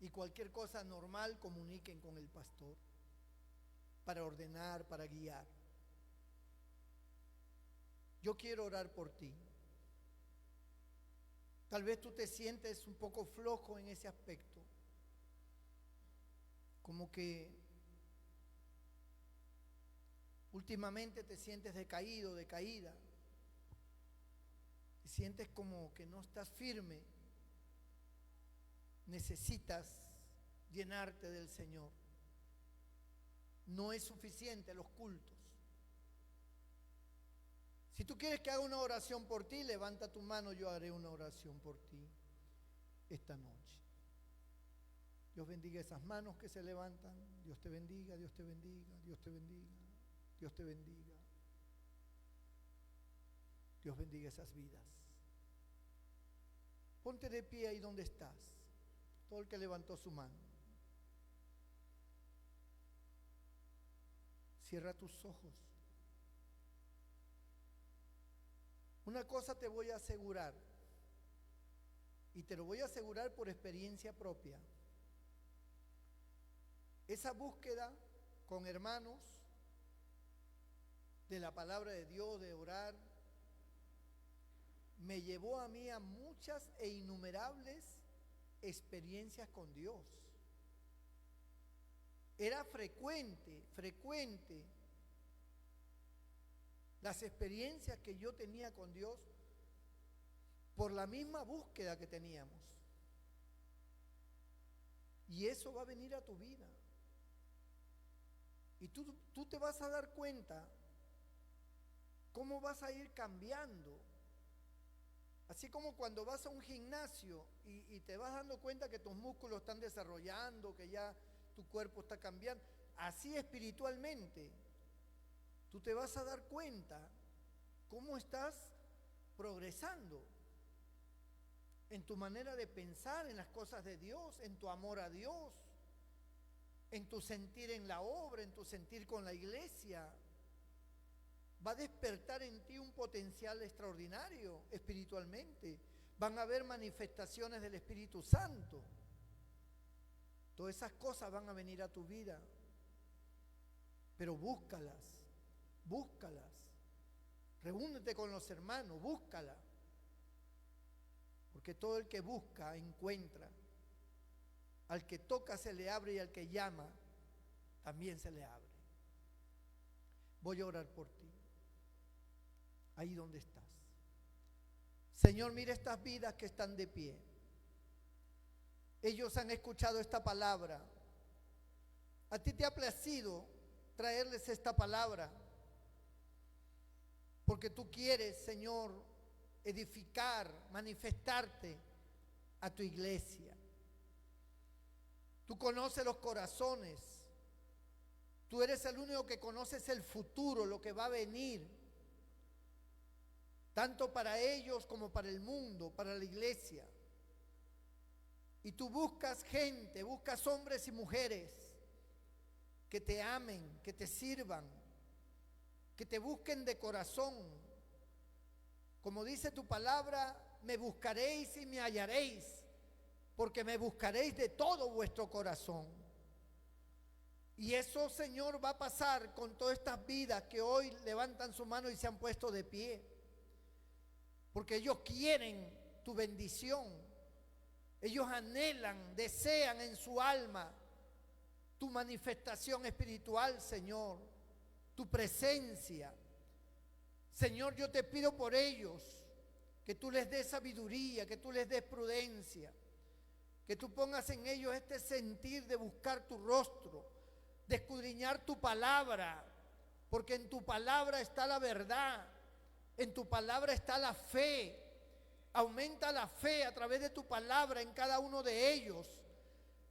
Y cualquier cosa normal, comuniquen con el pastor. Para ordenar, para guiar. Yo quiero orar por ti. Tal vez tú te sientes un poco flojo en ese aspecto. Como que últimamente te sientes decaído, decaída. Y sientes como que no estás firme. Necesitas llenarte del Señor. No es suficiente los cultos. Si tú quieres que haga una oración por ti, levanta tu mano, yo haré una oración por ti esta noche. Dios bendiga esas manos que se levantan. Dios te bendiga, Dios te bendiga, Dios te bendiga, Dios te bendiga. Dios bendiga esas vidas. Ponte de pie ahí donde estás. Todo el que levantó su mano. Cierra tus ojos. Una cosa te voy a asegurar, y te lo voy a asegurar por experiencia propia. Esa búsqueda con hermanos de la palabra de Dios, de orar, me llevó a mí a muchas e innumerables experiencias con Dios. Era frecuente las experiencias que yo tenía con Dios por la misma búsqueda que teníamos. Y eso va a venir a tu vida. Y tú te vas a dar cuenta cómo vas a ir cambiando. Así como cuando vas a un gimnasio y te vas dando cuenta que tus músculos están desarrollando, que ya tu cuerpo está cambiando. Así espiritualmente. Tú te vas a dar cuenta cómo estás progresando en tu manera de pensar en las cosas de Dios, en tu amor a Dios, en tu sentir en la obra, en tu sentir con la iglesia. Va a despertar en ti un potencial extraordinario espiritualmente. Van a haber manifestaciones del Espíritu Santo. Todas esas cosas van a venir a tu vida, pero búscalas. Reúnete con los hermanos, búscala. Porque todo el que busca, encuentra. Al que toca se le abre y al que llama, también se le abre. Voy a orar por ti. Ahí donde estás. Señor, mira estas vidas que están de pie. Ellos han escuchado esta palabra. A ti te ha placido traerles esta palabra. Porque tú quieres, Señor, edificar, manifestarte a tu iglesia. Tú conoces los corazones. Tú eres el único que conoces el futuro, lo que va a venir. Tanto para ellos como para el mundo, para la iglesia. Y tú buscas gente, buscas hombres y mujeres que te amen, que te sirvan, que te busquen de corazón. Como dice tu palabra, me buscaréis y me hallaréis, porque me buscaréis de todo vuestro corazón. Y eso, Señor, va a pasar con todas estas vidas que hoy levantan su mano y se han puesto de pie, porque ellos quieren tu bendición. Ellos anhelan, desean en su alma tu manifestación espiritual, Señor, tu presencia. Señor, yo te pido por ellos que tú les des sabiduría, que tú les des prudencia, que tú pongas en ellos este sentir de buscar tu rostro, de escudriñar tu palabra, porque en tu palabra está la verdad, en tu palabra está la fe. Aumenta la fe a través de tu palabra en cada uno de ellos,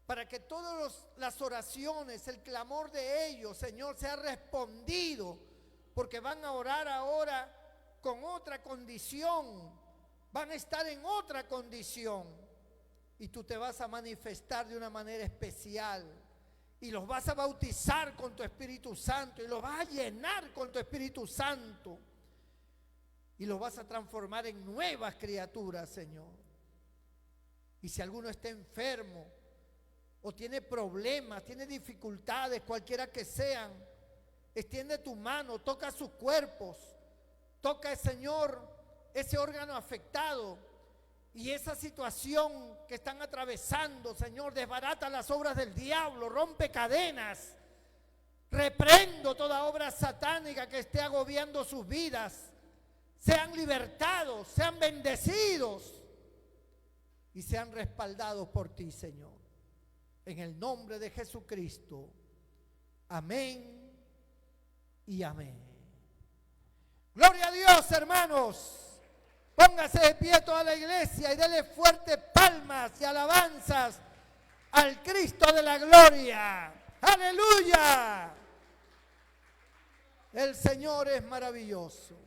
para que todas las oraciones, el clamor de ellos, Señor, sea respondido, porque van a orar ahora con otra condición, van a estar en otra condición, y tú te vas a manifestar de una manera especial, y los vas a bautizar con tu Espíritu Santo, y los vas a llenar con tu Espíritu Santo, y los vas a transformar en nuevas criaturas, Señor. Y si alguno está enfermo, o tiene problemas, tiene dificultades, cualquiera que sean, extiende tu mano, toca sus cuerpos, toca, Señor, ese órgano afectado y esa situación que están atravesando, Señor, desbarata las obras del diablo, rompe cadenas, reprendo toda obra satánica que esté agobiando sus vidas, sean libertados, sean bendecidos y sean respaldados por ti, Señor. En el nombre de Jesucristo. Amén y amén. Gloria a Dios, hermanos. Póngase de pie toda la iglesia y dele fuertes palmas y alabanzas al Cristo de la gloria. ¡Aleluya! El Señor es maravilloso.